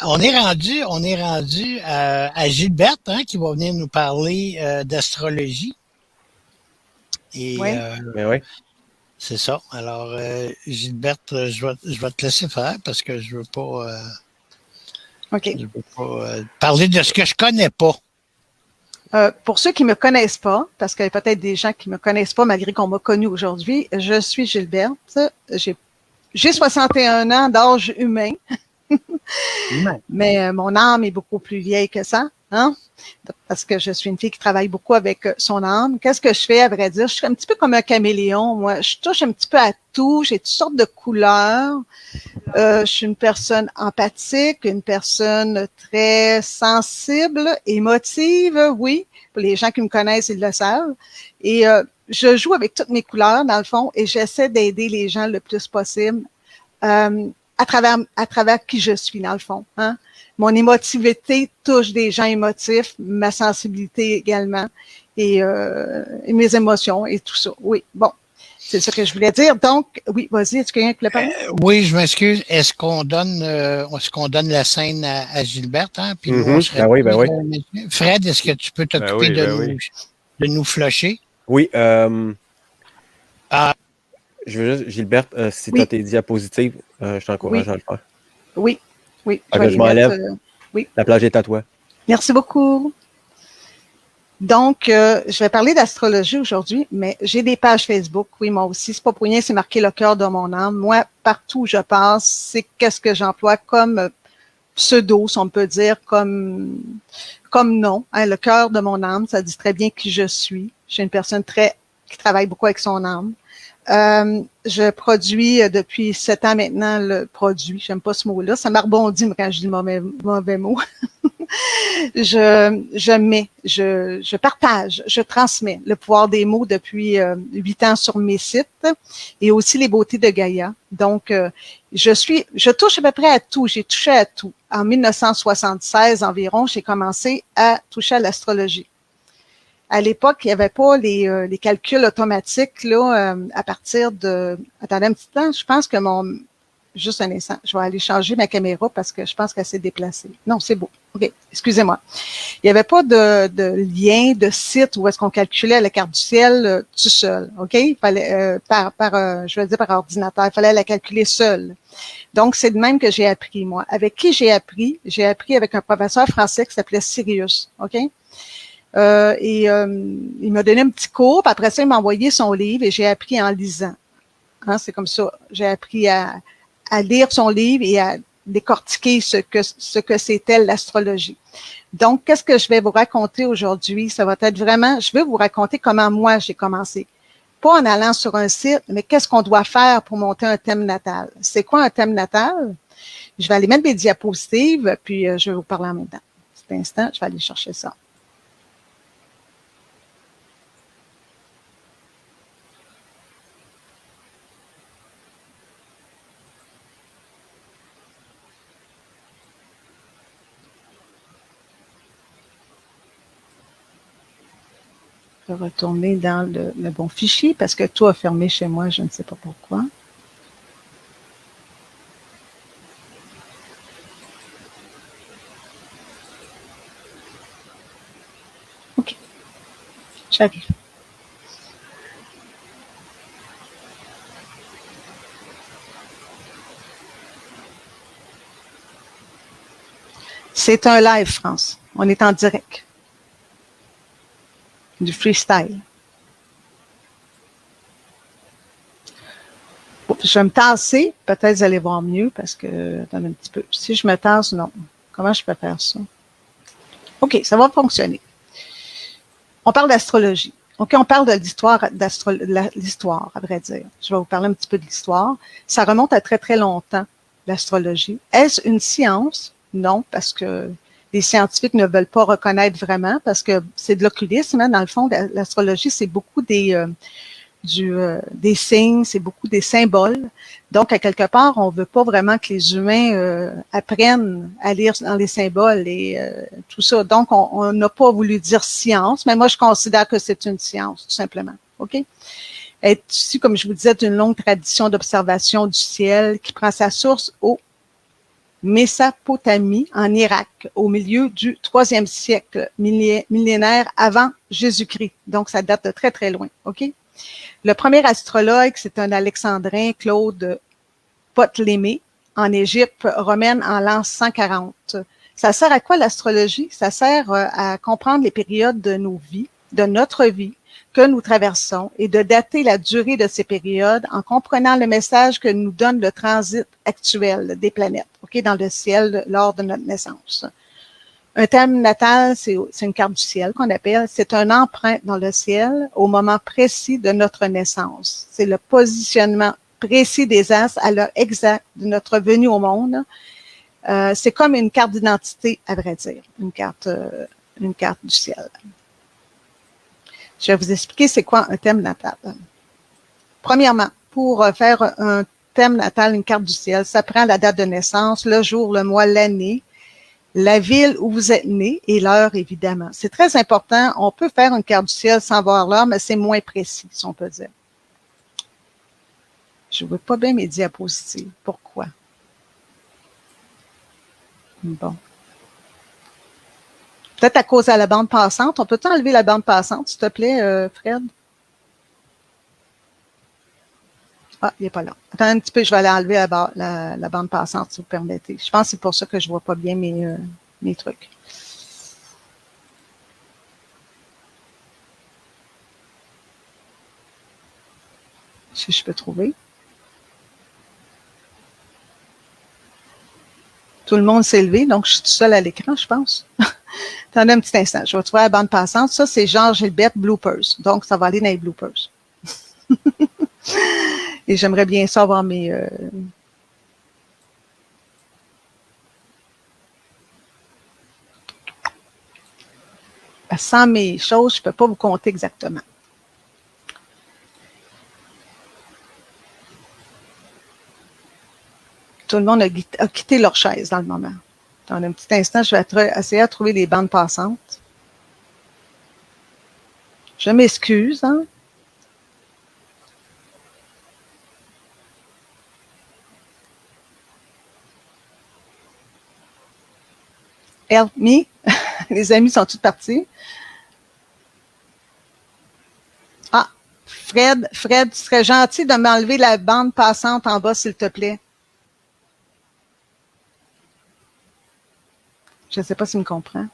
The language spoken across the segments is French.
On est rendu à Gilberte, hein, qui va venir nous parler d'astrologie. Et Oui. Oui. c'est ça. Alors, Gilberte, je vais te laisser faire parce que je veux pas, OK. je veux pas parler de ce que je connais pas. Pour ceux qui me connaissent pas, parce qu'il y a peut-être des gens qui me connaissent pas malgré qu'on m'a connu aujourd'hui, je suis Gilberte. J'ai 61 ans d'âge humain. Mais mon âme est beaucoup plus vieille que ça, hein? Parce que je suis une fille qui travaille beaucoup avec son âme. Qu'est-ce que je fais, à vrai dire? Je suis un petit peu comme un caméléon, moi. Je touche un petit peu à tout. J'ai toutes sortes de couleurs. Je suis une personne empathique, une personne très sensible, émotive, oui. Pour les gens qui me connaissent, ils le savent. Et je joue avec toutes mes couleurs, dans le fond, et j'essaie d'aider les gens le plus possible. À travers qui je suis, dans le fond. Hein? Mon émotivité touche des gens émotifs, ma sensibilité également, et mes émotions et tout ça. Oui, bon, c'est ça que je voulais dire. Donc, oui, vas-y, est-ce qu'il y a quelqu'un qui voulait parler? Oui, je m'excuse. Est-ce qu'on donne la scène à Gilberte, hein? Puis nous, on se Ben oui. Fred, est-ce que tu peux t'occuper de nous flusher? Oui. Je veux juste, Gilberte, si tu as tes diapositives, je t'encourage à le faire. Oui. Je m'enlève. Oui. La plage est à toi. Merci beaucoup. Donc, je vais parler d'astrologie aujourd'hui, mais j'ai des pages Facebook. Oui, moi aussi, c'est pas pour rien, c'est marqué le cœur de mon âme. Moi, partout où je passe, c'est qu'est-ce que j'emploie comme pseudo, si on peut dire, comme nom. Hein, le cœur de mon âme, ça dit très bien qui je suis. Je suis une personne qui travaille beaucoup avec son âme. Je produis depuis 7 ans maintenant le produit. J'aime pas ce mot-là. Ça m'a rebondi quand je dis mauvais mot. je partage, je transmets le pouvoir des mots depuis 8 ans sur mes sites et aussi les beautés de Gaïa. Donc, je touche à peu près à tout. J'ai touché à tout. En 1976 environ, j'ai commencé à toucher à l'astrologie. À l'époque, il n'y avait pas les calculs automatiques là à partir de... Attendez un petit temps, je pense que Juste un instant, je vais aller changer ma caméra parce que je pense qu'elle s'est déplacée. Non, c'est beau. OK, excusez-moi. Il n'y avait pas de lien, de site où est-ce qu'on calculait la carte du ciel tout seul. OK? Il fallait, je vais dire par ordinateur, il fallait la calculer seule. Donc, c'est de même que j'ai appris, moi. Avec qui j'ai appris? J'ai appris avec un professeur français qui s'appelait Sirius. OK? Il m'a donné un petit cours, puis après ça, il m'a envoyé son livre et j'ai appris en lisant. Hein, c'est comme ça. J'ai appris à lire son livre et à décortiquer ce que c'était l'astrologie. Donc, qu'est-ce que je vais vous raconter aujourd'hui? Ça va être vraiment, je vais vous raconter comment moi j'ai commencé. Pas en allant sur un site, mais qu'est-ce qu'on doit faire pour monter un thème natal? C'est quoi un thème natal? Je vais aller mettre mes diapositives, puis je vais vous parler en même temps. Cet instant, je vais aller chercher ça. Je vais retourner dans le bon fichier parce que tout a fermé chez moi, je ne sais pas pourquoi. OK. J'arrive. C'est un live, France. On est en direct. Du freestyle. Bon, je vais me tasser. Peut-être vous allez voir mieux parce que, attendez un petit peu. Si je me tasse, non. Comment je peux faire ça? OK, ça va fonctionner. On parle d'astrologie. OK, on parle de l'histoire, l'histoire, à vrai dire. Je vais vous parler un petit peu de l'histoire. Ça remonte à très, très longtemps, l'astrologie. Est-ce une science? Non, parce que les scientifiques ne veulent pas reconnaître vraiment, parce que c'est de l'occultisme. Hein, dans le fond, l'astrologie, c'est beaucoup des signes, c'est beaucoup des symboles. Donc, à quelque part, on veut pas vraiment que les humains apprennent à lire dans les symboles et tout ça. Donc, on n'a pas voulu dire science, mais moi, je considère que c'est une science, tout simplement. OK? Est ici, comme je vous disais, d'une longue tradition d'observation du ciel qui prend sa source au Mésopotamie, en Irak, au milieu du 3e siècle millénaire avant Jésus-Christ. Donc, ça date de très, très loin. OK? Le premier astrologue, c'est un Alexandrin, Claude Ptolémée, en Égypte romaine en l'an 140. Ça sert à quoi l'astrologie? Ça sert à comprendre les périodes de nos vies, de notre vie, que nous traversons et de dater la durée de ces périodes en comprenant le message que nous donne le transit actuel des planètes, OK, dans le ciel lors de notre naissance. Un thème natal, c'est une carte du ciel qu'on appelle, c'est un empreinte dans le ciel au moment précis de notre naissance. C'est le positionnement précis des astres à l'heure exacte de notre venue au monde. C'est comme une carte d'identité, à vrai dire, une carte du ciel. Je vais vous expliquer c'est quoi un thème natal. Premièrement, pour faire un thème natal, une carte du ciel, ça prend la date de naissance, le jour, le mois, l'année, la ville où vous êtes né et l'heure, évidemment. C'est très important. On peut faire une carte du ciel sans voir l'heure, mais c'est moins précis, si on peut dire. Je ne vois pas bien mes diapositives. Pourquoi? Bon. Peut-être à cause de la bande passante. On peut enlever la bande passante, s'il te plaît, Fred? Ah, il n'est pas là. Attends un petit peu, je vais aller enlever la bande passante, si vous permettez. Je pense que c'est pour ça que je ne vois pas bien mes trucs. Si je peux trouver. Tout le monde s'est levé, donc je suis tout seul à l'écran, je pense. Attendez un petit instant, je vais trouver la bande passante. Ça, c'est Georges Gilbert Bloopers. Donc, ça va aller dans les bloopers. Et j'aimerais bien savoir mes... Sans mes choses, je ne peux pas vous compter exactement. Tout le monde a quitté leur chaise dans le moment. Dans un petit instant, je vais essayer de trouver les bandes passantes. Je m'excuse, hein? Help me. Les amis sont tous partis. Ah, Fred, tu serais gentil de m'enlever la bande passante en bas, s'il te plaît. Je ne sais pas s'il me comprend.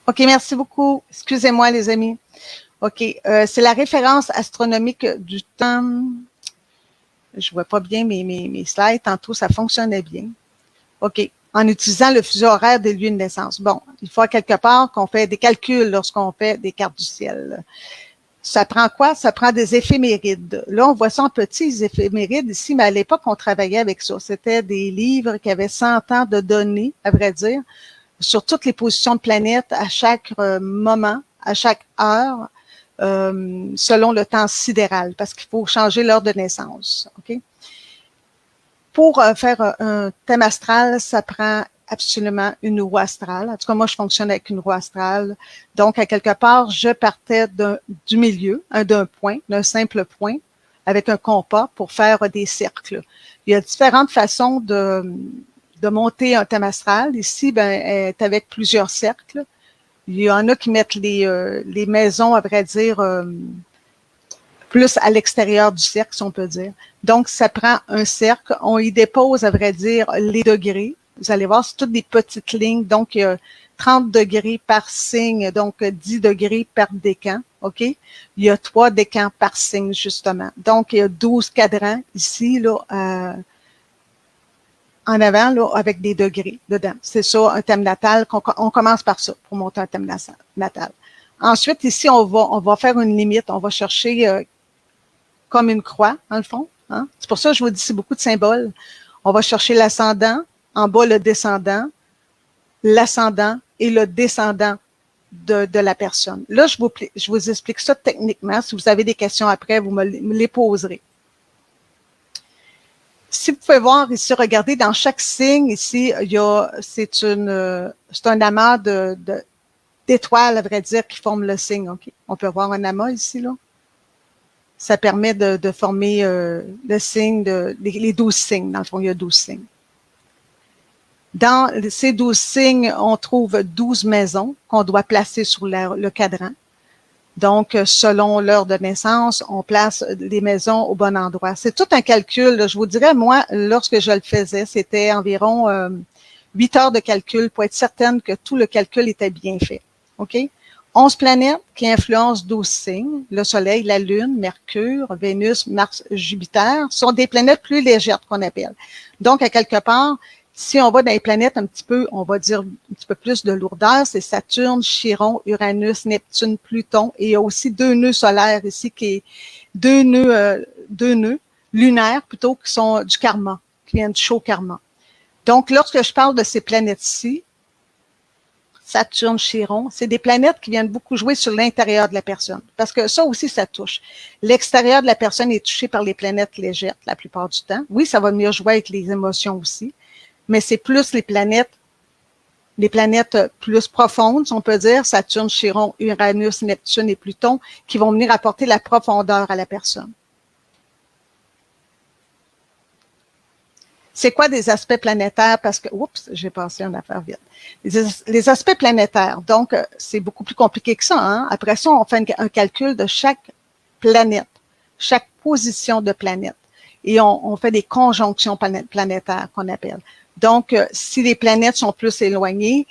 OK, merci beaucoup. Excusez-moi, les amis. OK, c'est la référence astronomique du temps. Je ne vois pas bien mes slides. Tantôt, ça fonctionnait bien. OK, en utilisant le fuseau horaire des lieux de naissance. Bon, il faut à quelque part qu'on fait des calculs lorsqu'on fait des cartes du ciel. Ça prend quoi? Ça prend des éphémérides. Là, on voit ça en petits éphémérides ici, mais à l'époque, on travaillait avec ça. C'était des livres qui avaient 100 ans de données, à vrai dire, sur toutes les positions de planètes à chaque moment, à chaque heure, selon le temps sidéral, parce qu'il faut changer l'heure de naissance. OK? Pour faire un thème astral, ça prend absolument une roue astrale. En tout cas, moi, je fonctionne avec une roue astrale. Donc, à quelque part, je partais du milieu, d'un point, d'un simple point, avec un compas pour faire des cercles. Il y a différentes façons de monter un thème astral. Ici, est avec plusieurs cercles. Il y en a qui mettent les maisons, à vrai dire, plus à l'extérieur du cercle, si on peut dire. Donc, ça prend un cercle. On y dépose, à vrai dire, les degrés. Vous allez voir, c'est toutes des petites lignes. Donc, il y a 30 degrés par signe, donc 10 degrés par décan. OK? Il y a 3 décans par signe, justement. Donc, il y a 12 cadrans ici, là, en avant, là, avec des degrés dedans. C'est ça, un thème natal. On commence par ça, pour monter un thème natal. Ensuite, ici, on va faire une limite. On va chercher comme une croix, dans le fond. Hein? C'est pour ça que je vous dis, c'est beaucoup de symboles. On va chercher l'ascendant, en bas le descendant, l'ascendant et le descendant de la personne. Là, je vous explique ça techniquement. Si vous avez des questions après, vous me les poserez. Si vous pouvez voir ici, regardez, dans chaque signe, ici, c'est un amas d'étoiles, à vrai dire, qui forment le signe. Okay? On peut voir un amas ici, là. Ça permet de former le signe, les 12 signes. Dans le fond, il y a 12 signes. Dans ces 12 signes, on trouve 12 maisons qu'on doit placer sur le cadran. Donc, selon l'heure de naissance, on place les maisons au bon endroit. C'est tout un calcul. Je vous dirais, moi, lorsque je le faisais, c'était environ 8 heures de calcul pour être certaine que tout le calcul était bien fait. OK? 11 planètes qui influencent 12 signes. Le Soleil, la Lune, Mercure, Vénus, Mars, Jupiter sont des planètes plus légères qu'on appelle. Donc, à quelque part, si on va dans les planètes un petit peu, on va dire un petit peu plus de lourdeur, c'est Saturne, Chiron, Uranus, Neptune, Pluton, et il y a aussi 2 nœuds solaires ici, qui est 2 nœuds lunaires plutôt, qui sont du karma, qui viennent du chaud karma. Donc, lorsque je parle de ces planètes-ci, Saturne, Chiron, c'est des planètes qui viennent beaucoup jouer sur l'intérieur de la personne. Parce que ça aussi, ça touche. L'extérieur de la personne est touché par les planètes légères la plupart du temps. Oui, ça va venir jouer avec les émotions aussi. Mais c'est plus les planètes plus profondes, si on peut dire, Saturne, Chiron, Uranus, Neptune et Pluton, qui vont venir apporter la profondeur à la personne. C'est quoi des aspects planétaires? Parce que, oups, j'ai passé une affaire vite. Les aspects planétaires, donc, c'est beaucoup plus compliqué que ça. Hein? Après ça, on fait un calcul de chaque planète, chaque position de planète. Et on fait des conjonctions planétaires qu'on appelle. Donc, si les planètes sont plus éloignées,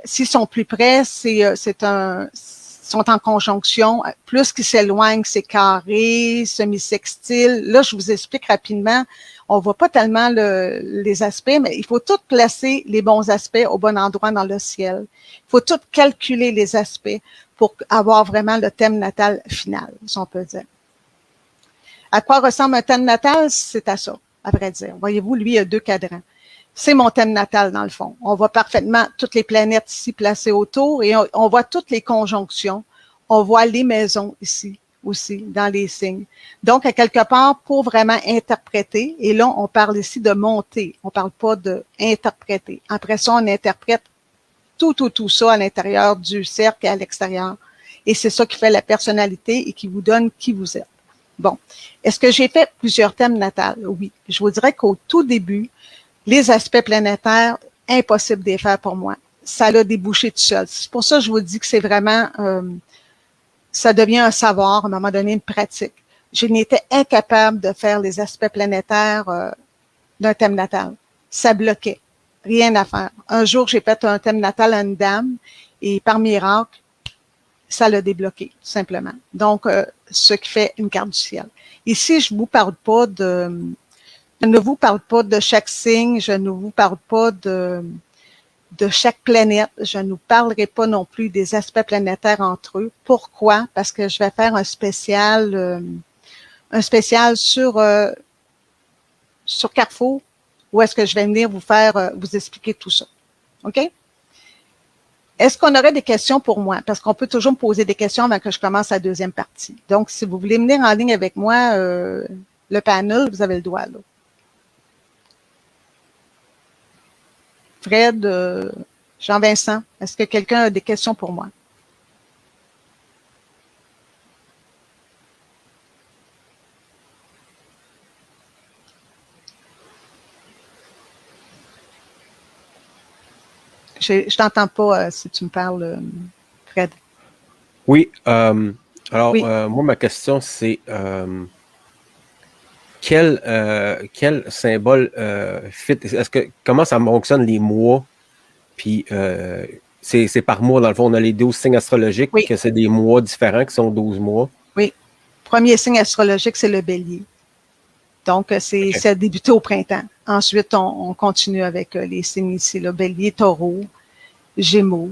s'ils sont plus près, sont en conjonction. Plus qu'ils s'éloignent, c'est carré, semi-sextile. Là, je vous explique rapidement. On voit pas tellement les aspects, mais il faut tout placer les bons aspects au bon endroit dans le ciel. Il faut tout calculer les aspects pour avoir vraiment le thème natal final, si on peut dire. À quoi ressemble un thème natal? C'est à ça, à vrai dire. Voyez-vous, lui, il a 2 cadrans. C'est mon thème natal, dans le fond. On voit parfaitement toutes les planètes ici placées autour et on voit toutes les conjonctions. On voit les maisons ici aussi, dans les signes. Donc, à quelque part, pour vraiment interpréter, et là, on parle ici de monter. On parle pas de interpréter. Après ça, on interprète tout ça à l'intérieur du cercle et à l'extérieur. Et c'est ça qui fait la personnalité et qui vous donne qui vous êtes. Bon. Est-ce que j'ai fait plusieurs thèmes natals? Oui. Je vous dirais qu'au tout début, les aspects planétaires, impossible de les faire pour moi. Ça l'a débouché tout seul. C'est pour ça que je vous dis que c'est vraiment, ça devient un savoir, à un moment donné, une pratique. Je n'étais incapable de faire les aspects planétaires d'un thème natal. Ça bloquait. Rien à faire. Un jour, j'ai fait un thème natal à une dame et par miracle, ça l'a débloqué, tout simplement. Donc, ce qui fait une carte du ciel. Ici, je ne vous parle pas de chaque signe, je ne vous parle pas de chaque planète, je ne vous parlerai pas non plus des aspects planétaires entre eux. Pourquoi? Parce que je vais faire un spécial sur Carrefour, où est-ce que je vais venir vous expliquer tout ça. OK? Est-ce qu'on aurait des questions pour moi? Parce qu'on peut toujours me poser des questions avant que je commence la deuxième partie. Donc, si vous voulez venir en ligne avec moi, le panel, vous avez le droit, là. Fred, Jean-Vincent, est-ce que quelqu'un a des questions pour moi? Je t'entends pas si tu me parles, Fred. Oui. Alors, oui. Moi, ma question, c'est quel symbole fit? Comment ça fonctionne les mois? Puis, c'est par mois, dans le fond. On a les 12 signes astrologiques, oui. Que c'est des mois différents qui sont 12 mois. Oui. Premier signe astrologique, c'est le bélier. Donc, ça a débuté au printemps. Ensuite, on continue avec les signes ici, le bélier, taureau, gémeaux,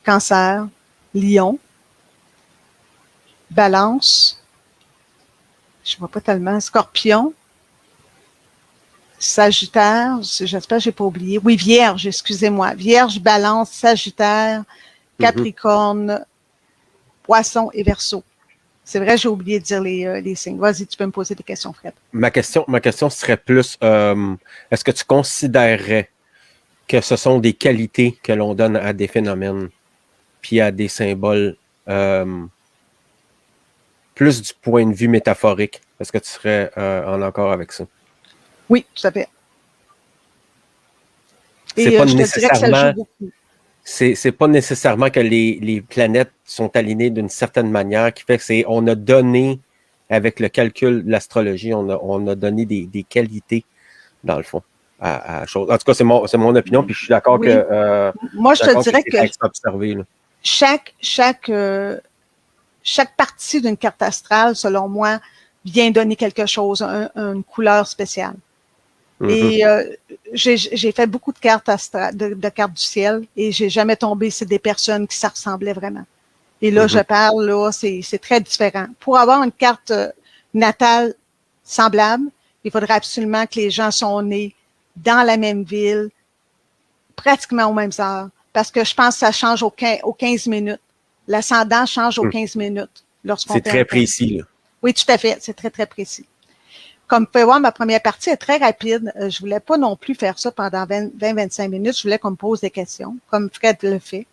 cancer, lion, balance, je ne vois pas tellement, scorpion, sagittaire, j'espère que je n'ai pas oublié. Oui, vierge, excusez-moi. Vierge, balance, sagittaire, capricorne, poisson et verseau. C'est vrai, j'ai oublié de dire les signes. Vas-y, tu peux me poser des questions, Fred. Ma question serait plus, est-ce que tu considérerais que ce sont des qualités que l'on donne à des phénomènes puis à des symboles plus du point de vue métaphorique? Est-ce que tu serais en accord avec ça? Oui, tout à fait. Et C'est pas je te dirais que ça nécessairement, joue beaucoup. c'est pas nécessairement que les planètes sont alignées d'une certaine manière qui fait que on a donné, avec le calcul de l'astrologie, on a donné des qualités, dans le fond, à chose. En tout cas, c'est mon opinion, puis je suis d'accord Oui. que Moi, je te dirais que c'est observé, là. chaque partie d'une carte astrale, selon moi, vient donner quelque chose, une couleur spéciale. Et j'ai fait beaucoup de cartes astrales, de cartes du ciel, et j'ai jamais tombé sur des personnes qui ça ressemblait vraiment. Et là, je parle, là, c'est très différent. Pour avoir une carte natale semblable, il faudrait absolument que les gens sont nés dans la même ville, pratiquement aux mêmes heures, parce que je pense que ça change aux 15 minutes. L'ascendant change aux 15 minutes lorsqu'on C'est très précis, là. Oui, tout à fait. C'est très, très précis. Comme vous pouvez voir, ma première partie est très rapide. Je voulais pas non plus faire ça pendant 20-25 minutes. Je voulais qu'on me pose des questions, comme Fred le fait.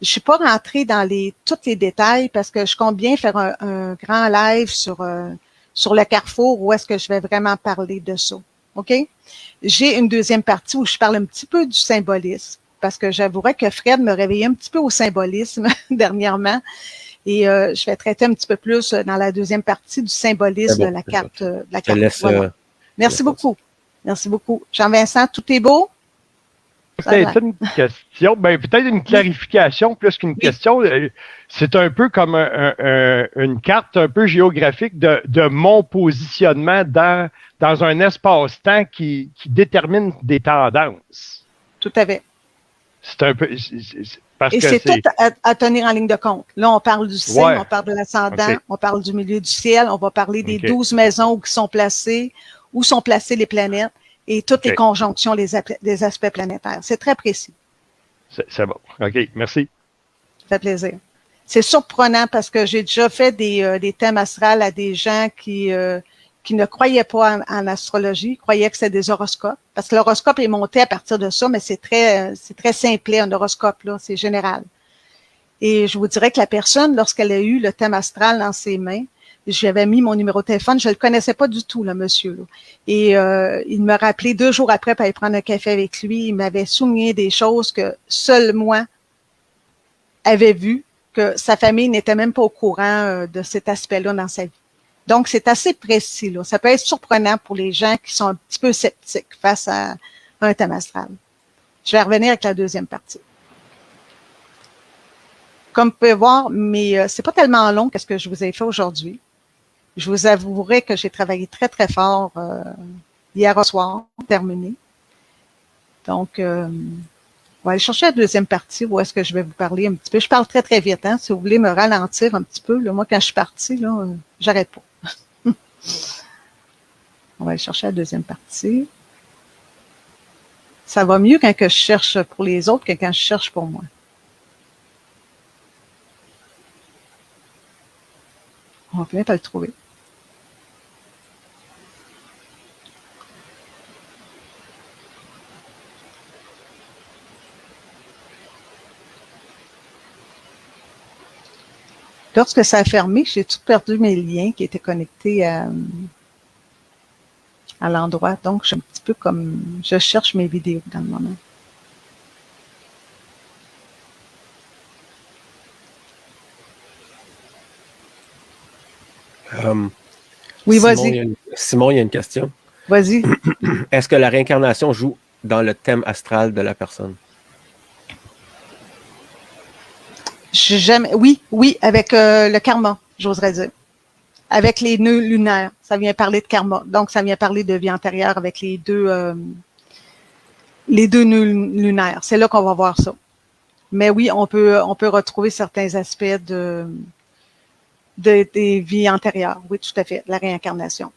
Je suis pas rentrée dans tous les détails parce que je compte bien faire un grand live sur le Carrefour où est-ce que je vais vraiment parler de ça. OK? J'ai une deuxième partie où je parle un petit peu du symbolisme parce que j'avouerais que Fred me réveillait un petit peu au symbolisme dernièrement. Et je vais traiter un petit peu plus dans la deuxième partie du symbolisme de la carte. Voilà. Merci beaucoup. Merci beaucoup. Jean-Vincent, tout est beau? Peut-être une question, peut-être une clarification plus qu'une question. C'est un peu comme une carte un peu géographique de mon positionnement dans un espace-temps qui détermine des tendances. Tout à fait. C'est un peu... Et c'est tout à tenir en ligne de compte. Là, on parle du signe, on parle de l'ascendant, on parle du milieu du ciel, on va parler des 12 maisons où sont placées les planètes et toutes les conjonctions, des aspects planétaires. C'est très précis. C'est bon. OK, merci. Ça fait plaisir. C'est surprenant parce que j'ai déjà fait des thèmes astrales à des gens qui ne croyaient pas en astrologie, croyaient que c'était des horoscopes. Parce que l'horoscope est monté à partir de ça, mais c'est très simplet, un horoscope, là, c'est général. Et je vous dirais que la personne, lorsqu'elle a eu le thème astral dans ses mains, je lui avais mis mon numéro de téléphone, je le connaissais pas du tout, le monsieur, là. Et il me rappelait 2 jours après pour aller prendre un café avec lui. Il m'avait souligné des choses que seul moi avait vu, que sa famille n'était même pas au courant de cet aspect-là dans sa vie. Donc, c'est assez précis, là. Ça peut être surprenant pour les gens qui sont un petit peu sceptiques face à un thème astral. Je vais revenir avec la deuxième partie. Comme vous pouvez voir, mais c'est pas tellement long qu'est-ce que je vous ai fait aujourd'hui. Je vous avouerai que j'ai travaillé très, très fort hier au soir, terminé. Donc, on va aller chercher la deuxième partie où est-ce que je vais vous parler un petit peu. Je parle très, très vite, hein. Si vous voulez me ralentir un petit peu, là, moi, quand je suis partie, là, j'arrête pas. On va aller chercher la deuxième partie. Ça va mieux quand que je cherche pour les autres que quand je cherche pour moi. On va finir par le trouver. Lorsque ça a fermé, j'ai tout perdu mes liens qui étaient connectés à l'endroit. Donc, je suis un petit peu comme... Je cherche mes vidéos dans le moment. Oui, vas-y. Simon, il y a une question. Vas-y. Est-ce que la réincarnation joue dans le thème astral de la personne? Oui, avec le karma, j'oserais dire. Avec les nœuds lunaires, ça vient parler de karma. Donc, ça vient parler de vie antérieure avec les deux nœuds lunaires. C'est là qu'on va voir ça. Mais oui, on peut retrouver certains aspects des vies antérieures. Oui, tout à fait, la réincarnation.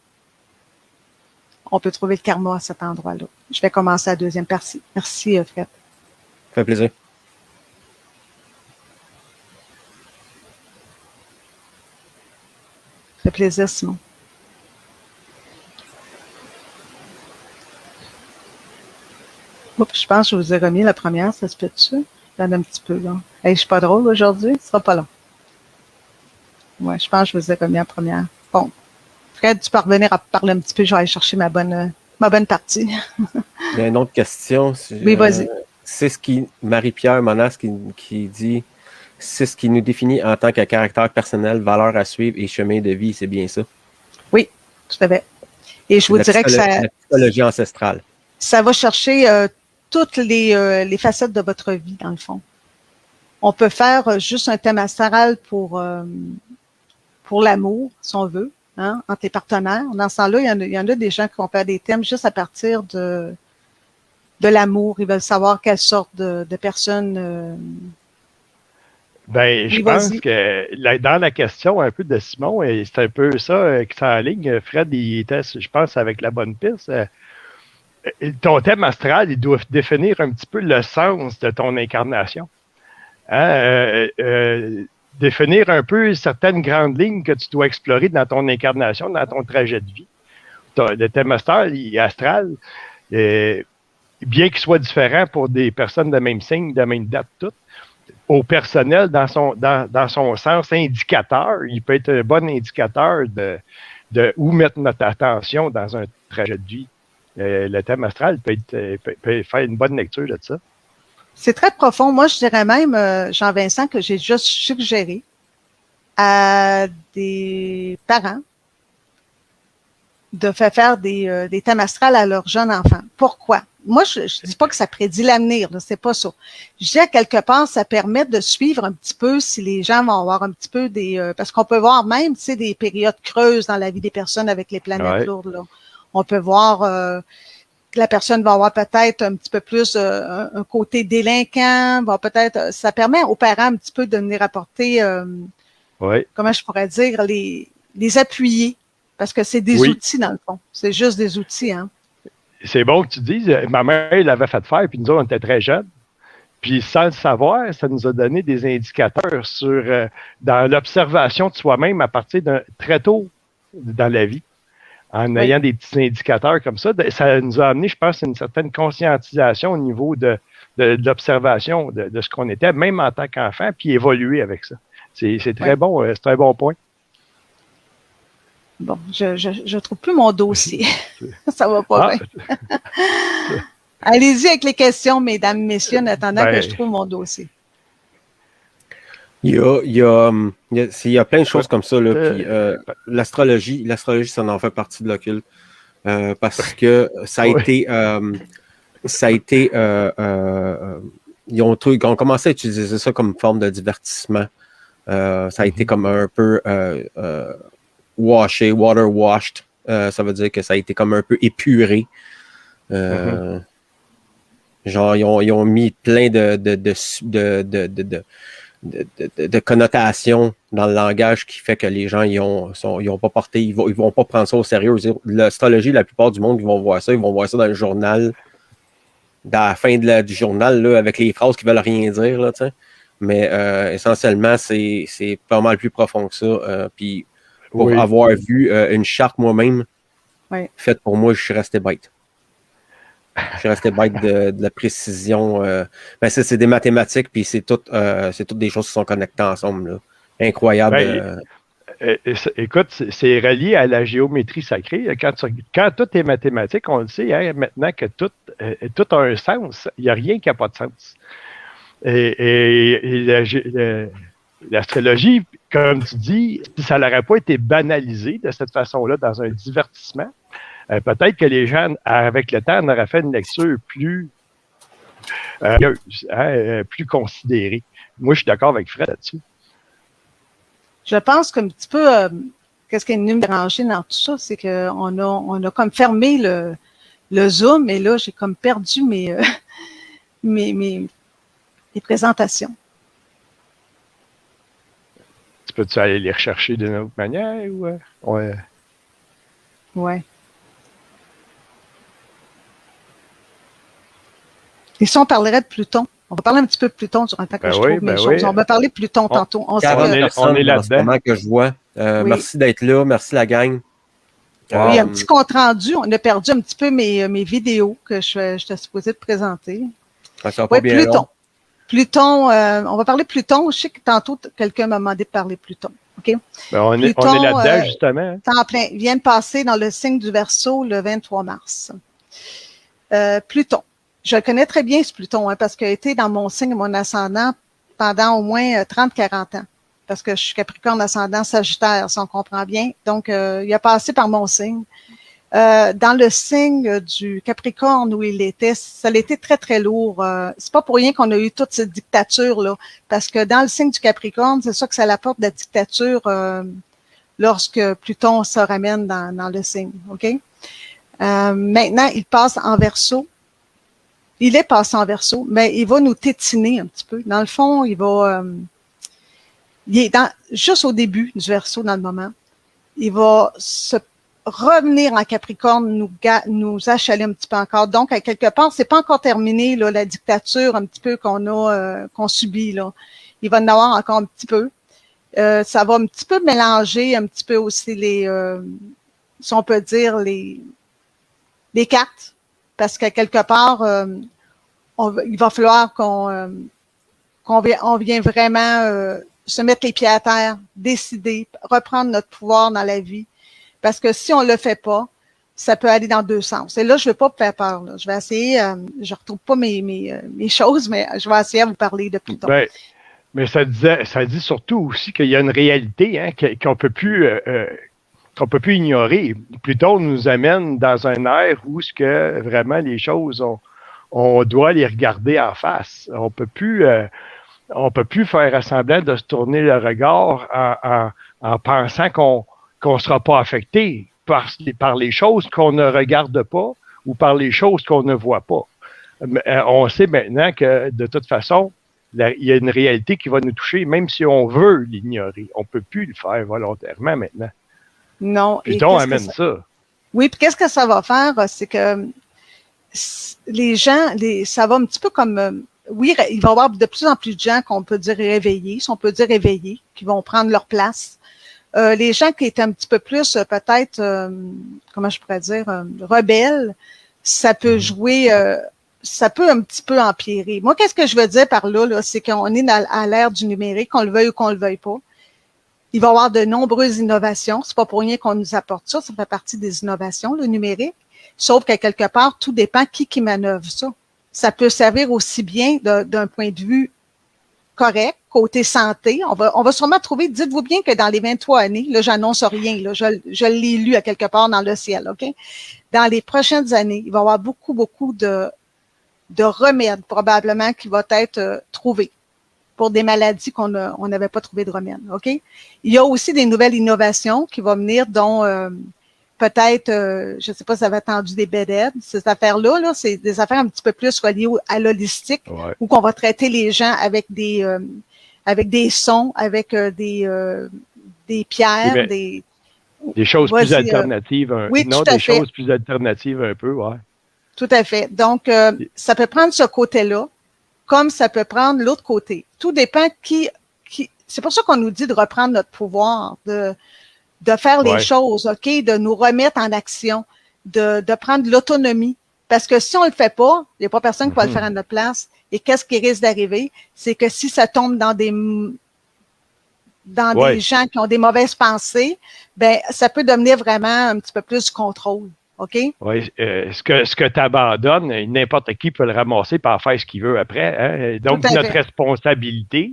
On peut trouver le karma à cet endroit-là. Je vais commencer la deuxième partie. Merci, Fred. Ça fait plaisir. Ça fait plaisir, Simon. Oups, je pense que je vous ai remis la première, ça se peut-tu? J'en ai un petit peu, là. Hey, je suis pas drôle aujourd'hui, ce sera pas long. Ouais, je pense que je vous ai remis la première. Bon. Fred, tu peux revenir à parler un petit peu, je vais aller chercher ma bonne partie. Il y a une autre question. Oui, vas-y. c'est ce qui, Marie-Pierre Monas qui dit, c'est ce qui nous définit en tant que caractère personnel, valeur à suivre et chemin de vie, c'est bien ça? Oui, tout à fait. Et je vous dirais que la psychologie ancestrale. Ça va chercher toutes les facettes de votre vie, dans le fond. On peut faire juste un thème astral pour l'amour, si on veut, hein, entre les partenaires. Dans ce temps-là, il y en a des gens qui vont faire des thèmes juste à partir de l'amour. Ils veulent savoir quelle sorte de personne. Je pense que dans la question un peu de Simon, et c'est un peu ça qui s'enligne. Fred, il était, je pense, avec la bonne piste. Ton thème astral, il doit définir un petit peu le sens de ton incarnation. Hein? Définir un peu certaines grandes lignes que tu dois explorer dans ton incarnation, dans ton trajet de vie. Le thème astral, bien qu'il soit différent pour des personnes de même signe, de même date, toutes, au personnel, dans son sens indicateur, il peut être un bon indicateur de où mettre notre attention dans un trajet de vie. Le thème astral peut faire une bonne lecture de ça. C'est très profond. Moi, je dirais même, Jean-Vincent, que j'ai juste suggéré à des parents de faire des thèmes astrales à leurs jeunes enfants. Pourquoi? Moi, je dis pas que ça prédit l'avenir, c'est pas ça. Je dis à quelque part, ça permet de suivre un petit peu si les gens vont avoir un petit peu parce qu'on peut voir même, tu sais, des périodes creuses dans la vie des personnes avec les planètes lourdes, là. On peut voir que la personne va avoir peut-être un petit peu plus un côté délinquant, ça permet aux parents un petit peu de venir apporter, comment je pourrais dire, les appuyer, parce que c'est des outils dans le fond. C'est juste des outils, hein. C'est bon que tu dises, ma mère l'avait fait faire, puis nous autres, on était très jeunes. Puis sans le savoir, ça nous a donné des indicateurs dans l'observation de soi-même à partir d'un très tôt dans la vie. En ayant des petits indicateurs comme ça, ça nous a amené, je pense, une certaine conscientisation au niveau de l'observation de ce qu'on était, même en tant qu'enfant, puis évoluer avec ça. C'est très bon, c'est un bon point. Bon, je trouve plus mon dossier. Ça va pas bien. Allez-y avec les questions, mesdames, messieurs, en attendant que je trouve mon dossier. Il y a plein de choses comme ça, là. Puis l'astrologie, ça en fait partie de l'occulte. Parce que ça a été ils ont commencé à utiliser ça comme forme de divertissement. Ça a été comme un peu water washed. Ça veut dire que ça a été comme un peu épuré. Genre, ils ont mis plein de connotations dans le langage qui fait que les gens ils vont pas prendre ça au sérieux. L'astrologie, la plupart du monde, ils vont voir ça dans le journal, dans la fin du journal, là, avec les phrases qui veulent rien dire, là, tu sais. Mais essentiellement, c'est pas mal plus profond que ça. Puis pour avoir vu une charte moi-même faite pour moi, je suis resté bête. Je suis resté bête de la précision. C'est des mathématiques, puis c'est toutes des choses qui sont connectées ensemble, là. Incroyable. Écoute, c'est relié à la géométrie sacrée. Quand tout est mathématique, on le sait, hein, maintenant que tout a un sens. Il n'y a rien qui n'a pas de sens. Et l'astrologie, comme tu dis, si ça n'aurait pas été banalisé de cette façon-là dans un divertissement, peut-être que les gens, avec le temps, en auraient fait une lecture plus plus considérée. Moi, je suis d'accord avec Fred là-dessus. Je pense qu'un petit peu, qu'est-ce qui est venu me déranger dans tout ça, c'est qu'on a comme fermé le Zoom, et là, j'ai comme perdu mes présentations. Peux-tu aller les rechercher d'une autre manière? Ouais. Et si on parlerait de Pluton? On va parler un petit peu de Pluton durant le temps que je trouve mes choses. On va parler de Pluton tantôt. On est là-dedans. Que je vois. Merci d'être là. Merci la gang. Oui, un petit compte rendu. On a perdu un petit peu mes vidéos que j'étais supposée de présenter. Ça va pas bien Pluton. Pluton, on va parler de Pluton. Je sais que tantôt, quelqu'un m'a demandé de parler de Pluton. OK? On est là-dedans, justement. Temps plein. Vient de passer dans le signe du Verseau le 23 mars. Pluton. Je le connais très bien, ce Pluton, hein, parce qu'il a été dans mon signe et mon ascendant pendant au moins 30-40 ans. Parce que je suis Capricorne ascendant Sagittaire, si on comprend bien. Donc, il a passé par mon signe. Dans le signe du Capricorne où il était, ça a été très, très lourd. C'est pas pour rien qu'on a eu toute cette dictature-là. Parce que dans le signe du Capricorne, c'est ça que ça apporte de la dictature lorsque Pluton se ramène dans le signe. OK? Maintenant, il passe en Verseau. Il est passé en Verseau, mais il va nous tétiner un petit peu. Dans le fond, il est juste au début du Verseau, dans le moment. Il va se revenir en Capricorne, nous achaler un petit peu encore. Donc, à quelque part, c'est pas encore terminé, là, la dictature un petit peu qu'on subit, là. Il va en avoir encore un petit peu. Ça va un petit peu mélanger un petit peu aussi si on peut dire, les cartes. Parce qu'à quelque part, il va falloir qu'on vienne vraiment se mettre les pieds à terre, décider, reprendre notre pouvoir dans la vie. Parce que si on le fait pas, ça peut aller dans deux sens. Et là, je ne vais pas vous faire peur. Là. Je vais essayer, je retrouve pas mes choses, mais je vais essayer de vous parler de Pluton. Ben, mais ça dit surtout aussi qu'il y a une réalité qu'on peut plus ignorer. Pluton nous amène dans un air où ce que vraiment les choses, on doit les regarder en face. On peut plus faire semblant de se tourner le regard en pensant qu'on ne sera pas affecté par les choses qu'on ne regarde pas ou par les choses qu'on ne voit pas. On sait maintenant que, de toute façon, il y a une réalité qui va nous toucher, même si on veut l'ignorer. On ne peut plus le faire volontairement maintenant. Non. Pluton amène ça. Oui, puis qu'est-ce que ça va faire? C'est que les gens, ça va un petit peu comme... oui, il va y avoir de plus en plus de gens qu'on peut dire réveillés, si on peut dire éveillés, qui vont prendre leur place. Les gens qui étaient un petit peu plus, peut-être, comment je pourrais dire, rebelles, ça peut jouer, ça peut un petit peu empirer. Moi, qu'est-ce que je veux dire par là, c'est qu'on est à l'ère du numérique, qu'on le veuille ou qu'on le veuille pas. Il va y avoir de nombreuses innovations. C'est pas pour rien qu'on nous apporte ça. Ça fait partie des innovations, le numérique. Sauf qu'à quelque part, tout dépend qui manœuvre ça. Ça peut servir aussi bien d'un point de vue correct, côté santé. On va sûrement trouver, dites-vous bien que dans les 23 années, là, j'annonce rien, là, je l'ai lu à quelque part dans le ciel, OK? Dans les prochaines années, il va y avoir beaucoup de remèdes, probablement, qui vont être trouvés pour des maladies on n'avait pas trouvé de remède, OK? Il y a aussi des nouvelles innovations qui vont venir, dont peut-être, je ne sais pas si vous avez entendu des bed-aids, ces affaires-là, c'est des affaires un petit peu plus reliées à l'holistique, ouais, où qu'on va traiter les gens avec des sons, avec des pierres, des choses plus alternatives. Oui, non, tout à des fait. choses plus alternatives un peu, ouais. Tout à fait. Donc, ça peut prendre ce côté-là, comme ça peut prendre l'autre côté. Tout dépend c'est pour ça qu'on nous dit de reprendre notre pouvoir, de faire les choses, OK, de nous remettre en action, de prendre l'autonomie. Parce que si on le fait pas, il n'y a pas personne qui va le faire à notre place. Et qu'est-ce qui risque d'arriver? C'est que si ça tombe dans des gens qui ont des mauvaises pensées, ben ça peut devenir vraiment un petit peu plus du contrôle. OK? Oui, ce que tu abandonnes, n'importe qui peut le ramasser et en faire ce qu'il veut après. Hein? Donc, notre responsabilité,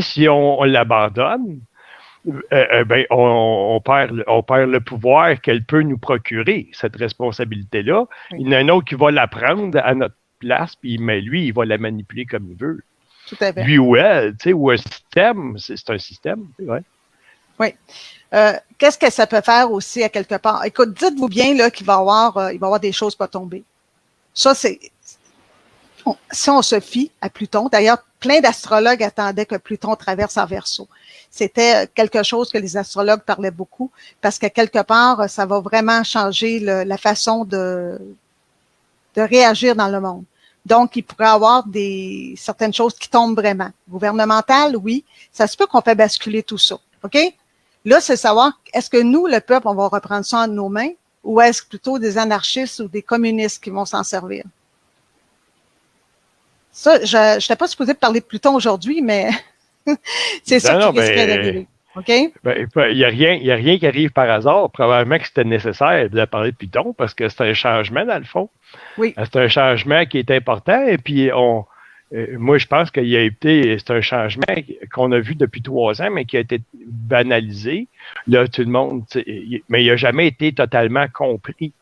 si on l'abandonne, ben, on perd le pouvoir qu'elle peut nous procurer, cette responsabilité-là. Oui. Il y en a un autre qui va la prendre à notre place, mais lui, il va la manipuler comme il veut. Tout à fait. Lui ou elle, tu sais, ou un système, c'est un système, ouais. Oui. Qu'est-ce que ça peut faire aussi à quelque part? Écoute, dites-vous bien là qu'il va y avoir des choses pas tomber. Ça, si on se fie à Pluton, d'ailleurs, plein d'astrologues attendaient que Pluton traverse en Verseau. C'était quelque chose que les astrologues parlaient beaucoup parce qu'à quelque part, ça va vraiment changer la façon de réagir dans le monde. Donc, il pourrait y avoir certaines choses qui tombent vraiment. Gouvernementales, oui. Ça se peut qu'on fait basculer tout ça. OK? Là, c'est savoir, est-ce que nous, le peuple, on va reprendre ça en nos mains ou est-ce plutôt des anarchistes ou des communistes qui vont s'en servir? Ça, je n'étais pas supposée parler de Pluton aujourd'hui, mais c'est ça qui risquerait d'arriver. OK? Ben, il n'y a rien qui arrive par hasard. Probablement que c'était nécessaire de parler de Python parce que c'est un changement, dans le fond. Oui. C'est un changement qui est important. Et puis, moi, je pense c'est un changement qu'on a vu depuis 3 ans, mais qui a été banalisé. Là, tout le monde, mais il n'a jamais été totalement compris.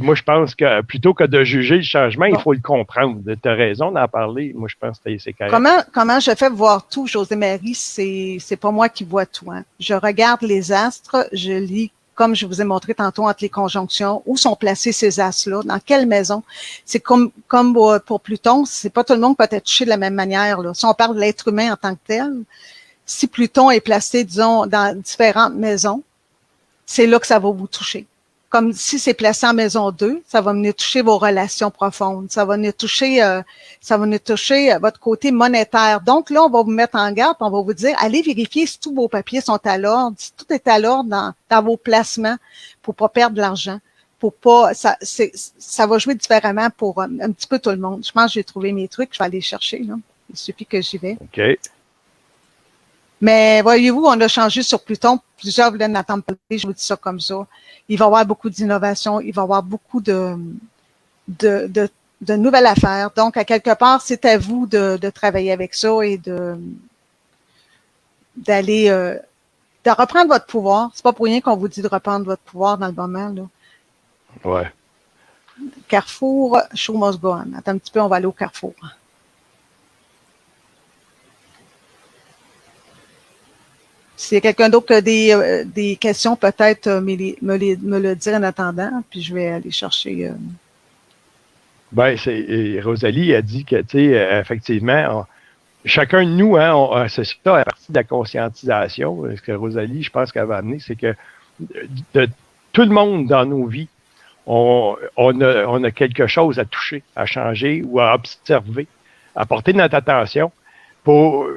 Moi, je pense que plutôt que de juger le changement, il faut le comprendre. Tu as raison d'en parler. Moi, je pense que c'est correct. Comment je fais voir tout, José-Marie? C'est pas moi qui vois tout. Hein. Je regarde les astres, je lis, comme je vous ai montré tantôt, entre les conjonctions, où sont placés ces astres-là, dans quelle maison. C'est comme pour Pluton, c'est pas tout le monde peut être touché de la même manière. Là. Si on parle de l'être humain en tant que tel, si Pluton est placé, disons, dans différentes maisons, c'est là que ça va vous toucher. Comme si c'est placé en maison 2, ça va venir toucher vos relations profondes. Ça va venir toucher votre côté monétaire. Donc là, on va vous mettre en garde, on va vous dire, allez vérifier si tous vos papiers sont à l'ordre, si tout est à l'ordre dans vos placements pour pas perdre de l'argent. Pour pas, ça va jouer différemment pour un petit peu tout le monde. Je pense que j'ai trouvé mes trucs, je vais aller les chercher, là. Il suffit que j'y vais. OK. Mais voyez-vous, on a changé sur Pluton. Plusieurs voulaient m'entendre parler, je vous dis ça comme ça. Il va y avoir beaucoup d'innovation, il va y avoir beaucoup de nouvelles affaires. Donc, à quelque part, c'est à vous de travailler avec ça et de reprendre votre pouvoir. C'est pas pour rien qu'on vous dit de reprendre votre pouvoir dans le moment, là. Ouais. Carrefour, show must go on. Attends un petit peu, on va aller au Carrefour. S'il y a quelqu'un d'autre qui a des questions, peut-être me le dire en attendant, puis je vais aller chercher. Ben, Rosalie a dit que, tu sais, effectivement, chacun de nous, hein, c'est ça, à partir de la conscientisation, ce que Rosalie, je pense qu'elle va amener, c'est que de tout le monde dans nos vies, on a quelque chose à toucher, à changer ou à observer, à porter notre attention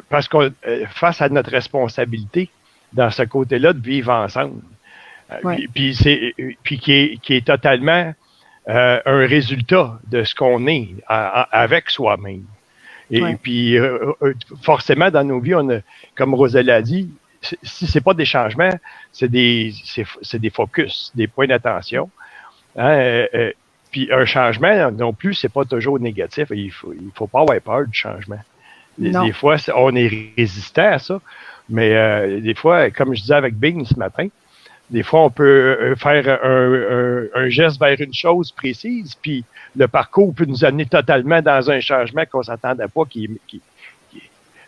parce qu'on face à notre responsabilité dans ce côté-là de vivre ensemble. Ouais. Puis qui est totalement un résultat de ce qu'on est avec soi-même. Et puis forcément dans nos vies, comme Rosalie a dit, si c'est pas des changements, c'est des focus, des points d'attention. Hein, puis un changement non plus, c'est pas toujours négatif. Il faut pas avoir peur du changement. Des fois, on est résistant à ça, mais des fois, comme je disais avec Bing ce matin, des fois, on peut faire un geste vers une chose précise, puis le parcours peut nous amener totalement dans un changement qu'on ne s'attendait pas, qui est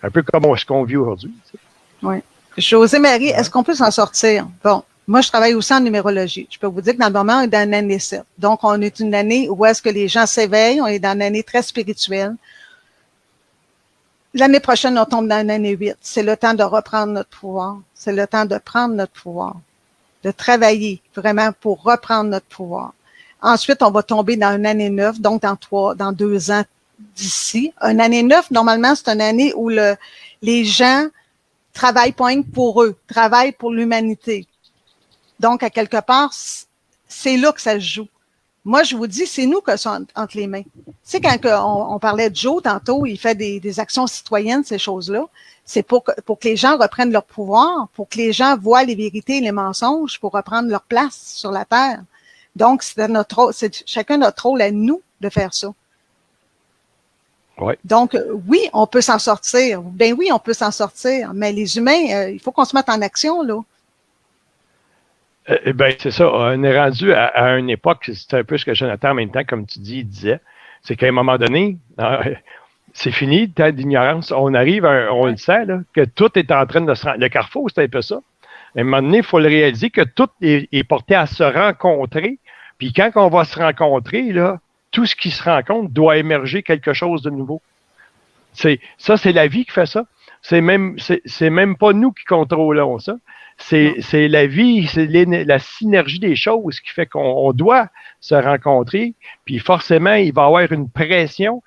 un peu comme ce qu'on vit aujourd'hui. Tu sais. Oui. José-Marie, est-ce qu'on peut s'en sortir? Bon, moi, je travaille aussi en numérologie. Je peux vous dire que dans le moment, on est dans l'année 7. Donc, on est une année où est-ce que les gens s'éveillent. On est dans une année très spirituelle. L'année prochaine, on tombe dans l'année 8. C'est le temps de reprendre notre pouvoir. C'est le temps de prendre notre pouvoir, de travailler vraiment pour reprendre notre pouvoir. Ensuite, on va tomber dans une année 9, donc dans 2 ans d'ici. Une année 9, normalement, c'est une année où les gens travaillent pas rien que pour eux, travaillent pour l'humanité. Donc, à quelque part, c'est là que ça se joue. Moi, je vous dis, c'est nous qui sommes entre les mains. Tu sais, quand on parlait de Joe tantôt, il fait des actions citoyennes, ces choses-là. C'est pour que les gens reprennent leur pouvoir, pour que les gens voient les vérités et les mensonges, pour reprendre leur place sur la Terre. Donc, c'est chacun notre rôle à nous de faire ça. Ouais. Donc, oui, on peut s'en sortir. Ben oui, on peut s'en sortir. Mais les humains, il faut qu'on se mette en action, là. Ben, c'est ça. On est rendu à une époque, c'est un peu ce que Jonathan, en même temps, comme tu dis, il disait, c'est qu'à un moment donné, c'est fini, le temps d'ignorance. On arrive, on le sait, là, que tout est en train de se rendre. Le carrefour, c'est un peu ça. À un moment donné, il faut le réaliser que tout est porté à se rencontrer. Puis quand on va se rencontrer, là, tout ce qui se rencontre doit émerger quelque chose de nouveau. C'est la vie qui fait ça. C'est même pas nous qui contrôlons ça. C'est la vie, c'est la synergie des choses qui fait qu'on doit se rencontrer. Puis forcément, il va y avoir une pression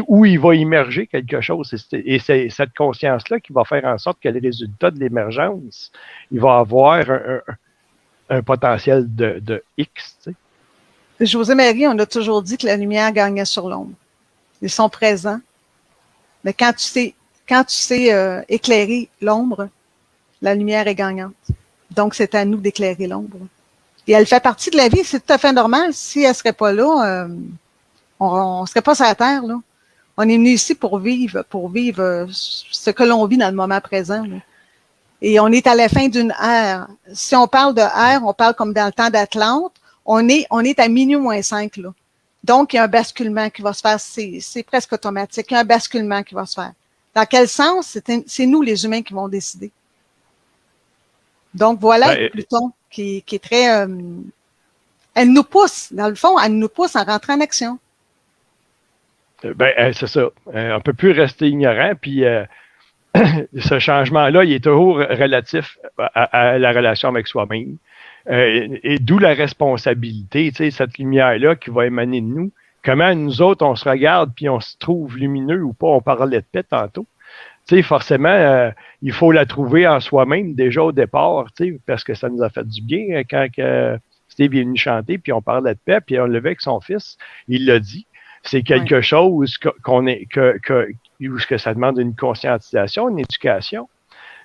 où il va émerger quelque chose. Et c'est cette conscience-là qui va faire en sorte que le résultat de l'émergence, il va avoir un potentiel de X. Tu sais. José-Marie, on a toujours dit que la lumière gagnait sur l'ombre. Ils sont présents. Mais quand tu sais éclairer l'ombre, la lumière est gagnante. Donc, c'est à nous d'éclairer l'ombre. Et elle fait partie de la vie, c'est tout à fait normal. Si elle serait pas là, on serait pas sur la Terre, là. On est venu ici pour vivre ce que l'on vit dans le moment présent, là. Et on est à la fin d'une ère. Si on parle de ère, on parle comme dans le temps d'Atlante. On est à minuit moins 5, là. Donc, il y a un basculement qui va se faire. C'est presque automatique. Il y a un basculement qui va se faire. Dans quel sens? C'est nous, les humains, qui vont décider. Donc, voilà Pluton qui est très... elle nous pousse, dans le fond, elle nous pousse à rentrer en action. C'est ça. On peut plus rester ignorant, puis ce changement-là, il est toujours relatif à la relation avec soi-même. Et d'où la responsabilité, tu sais, cette lumière-là qui va émaner de nous. Comment nous autres, on se regarde puis on se trouve lumineux ou pas. On parlait de paix tantôt. Tu sais, forcément, il faut la trouver en soi-même déjà au départ, tu sais, parce que ça nous a fait du bien quand Steve est venu chanter, puis on parlait de paix, puis on le levait avec son fils. Il l'a dit. C'est quelque chose que ça demande une conscientisation, une éducation.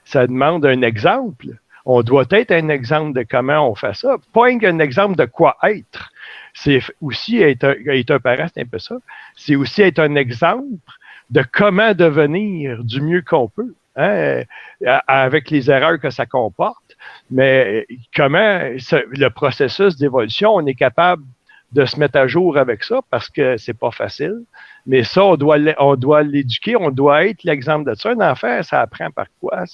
Ça demande un exemple. On doit être un exemple de comment on fait ça. Pas un exemple de quoi être. C'est aussi être un parent, c'est un peu ça. C'est aussi être un exemple de comment devenir du mieux qu'on peut, hein, avec les erreurs que ça comporte. Mais comment le processus d'évolution, on est capable de se mettre à jour avec ça parce que c'est pas facile. Mais ça, on doit l'éduquer, on doit être l'exemple de ça. Un enfant, ça apprend par quoi?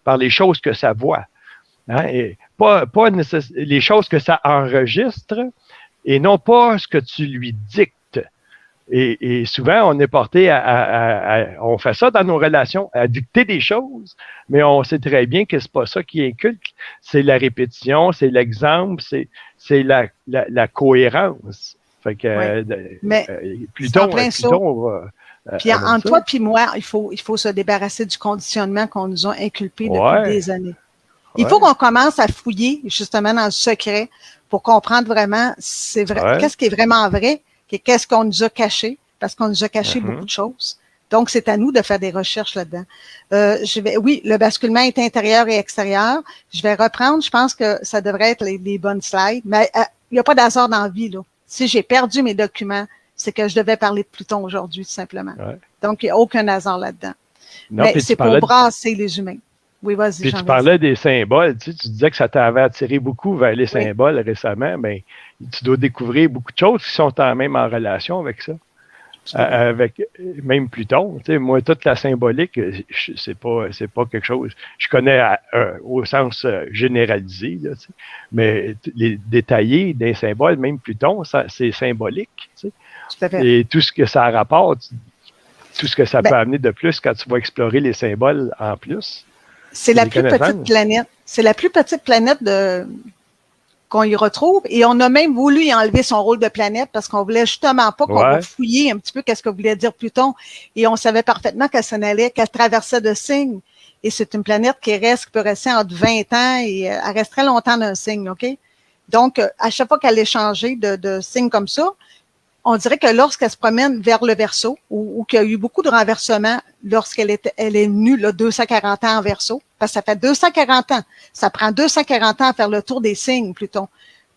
Par les choses que ça voit. Hein? Et pas les choses que ça enregistre et non pas ce que tu lui dictes. Et souvent, on est porté on fait ça dans nos relations, à dicter des choses, mais on sait très bien que c'est pas ça qui inculque. C'est la répétition, c'est l'exemple, c'est la cohérence. Fait que, mais Pluton puis entre toi puis moi, il faut se débarrasser du conditionnement qu'on nous a inculpé depuis des années. Il faut qu'on commence à fouiller justement dans le secret pour comprendre vraiment c'est vrai, qu'est-ce qui est vraiment vrai, qu'est-ce qu'on nous a caché, parce qu'on nous a caché beaucoup de choses. Donc, c'est à nous de faire des recherches là-dedans. Oui, le basculement est intérieur et extérieur. Je vais reprendre, je pense que ça devrait être les bonnes slides, mais il n'y a pas d'hasard dans la vie, là. Si j'ai perdu mes documents, c'est que je devais parler de Pluton aujourd'hui, tout simplement. Ouais. Donc, il n'y a aucun hasard là-dedans. Non, mais c'est pour brasser les humains. Oui, vas-y. Puis tu parlais des symboles, tu disais que ça t'avait attiré beaucoup vers les symboles récemment, mais tu dois découvrir beaucoup de choses qui sont même en relation avec ça. Avec même Pluton. Tu sais, moi, toute la symbolique, c'est pas quelque chose. Je connais au sens généralisé, là, tu sais, mais les détaillés des symboles, même Pluton, c'est symbolique. Tu sais. Tout à fait. Et tout ce que ça rapporte, tout ce que ça peut amener de plus quand tu vas explorer les symboles en plus. C'est la plus petite planète. C'est la plus petite planète qu'on y retrouve. Et on a même voulu y enlever son rôle de planète parce qu'on voulait justement pas qu'on va fouiller un petit peu qu'est-ce que voulait dire Pluton. Et on savait parfaitement qu'elle s'en allait, qu'elle traversait de signes. Et c'est une planète qui peut rester entre 20 ans et elle reste très longtemps d'un signe, OK? Donc, à chaque fois qu'elle est changée de signe comme ça, on dirait que lorsqu'elle se promène vers le Verseau, ou qu'il y a eu beaucoup de renversements lorsqu'elle est venue là, 240 ans en Verseau, parce que ça fait 240 ans. Ça prend 240 ans à faire le tour des signes, Pluton.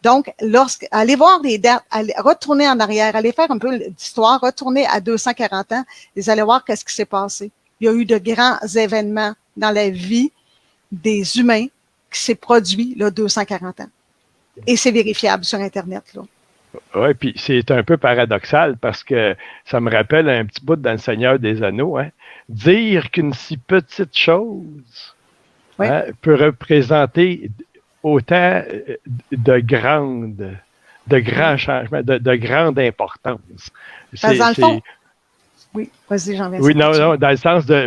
Donc, allez voir des dates, allez retourner en arrière, allez faire un peu d'histoire, retourner à 240 ans, et allez voir qu'est-ce qui s'est passé. Il y a eu de grands événements dans la vie des humains qui s'est produit là 240 ans. Et c'est vérifiable sur Internet, là. Oui, puis c'est un peu paradoxal parce que ça me rappelle un petit bout dans Le Seigneur des Anneaux. Hein? Dire qu'une si petite chose peut représenter autant de grands changements, de grande importance. Dans le fond, oui, vas-y, j'en viens. Oui, non, dans le sens de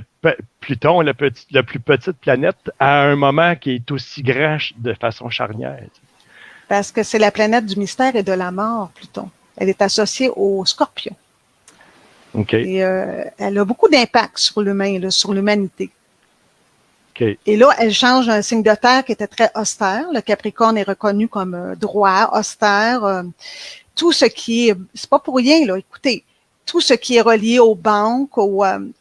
Pluton, la plus petite planète, à un moment qui est aussi grand de façon charnière. Parce que c'est la planète du mystère et de la mort, Pluton. Elle est associée au Scorpion. OK. Et elle a beaucoup d'impact sur l'humain, sur l'humanité. OK. Et là, elle change un signe de terre qui était très austère. Le Capricorne est reconnu comme droit, austère. Tout ce qui est... C'est pas pour rien, là. Écoutez, tout ce qui est relié aux banques,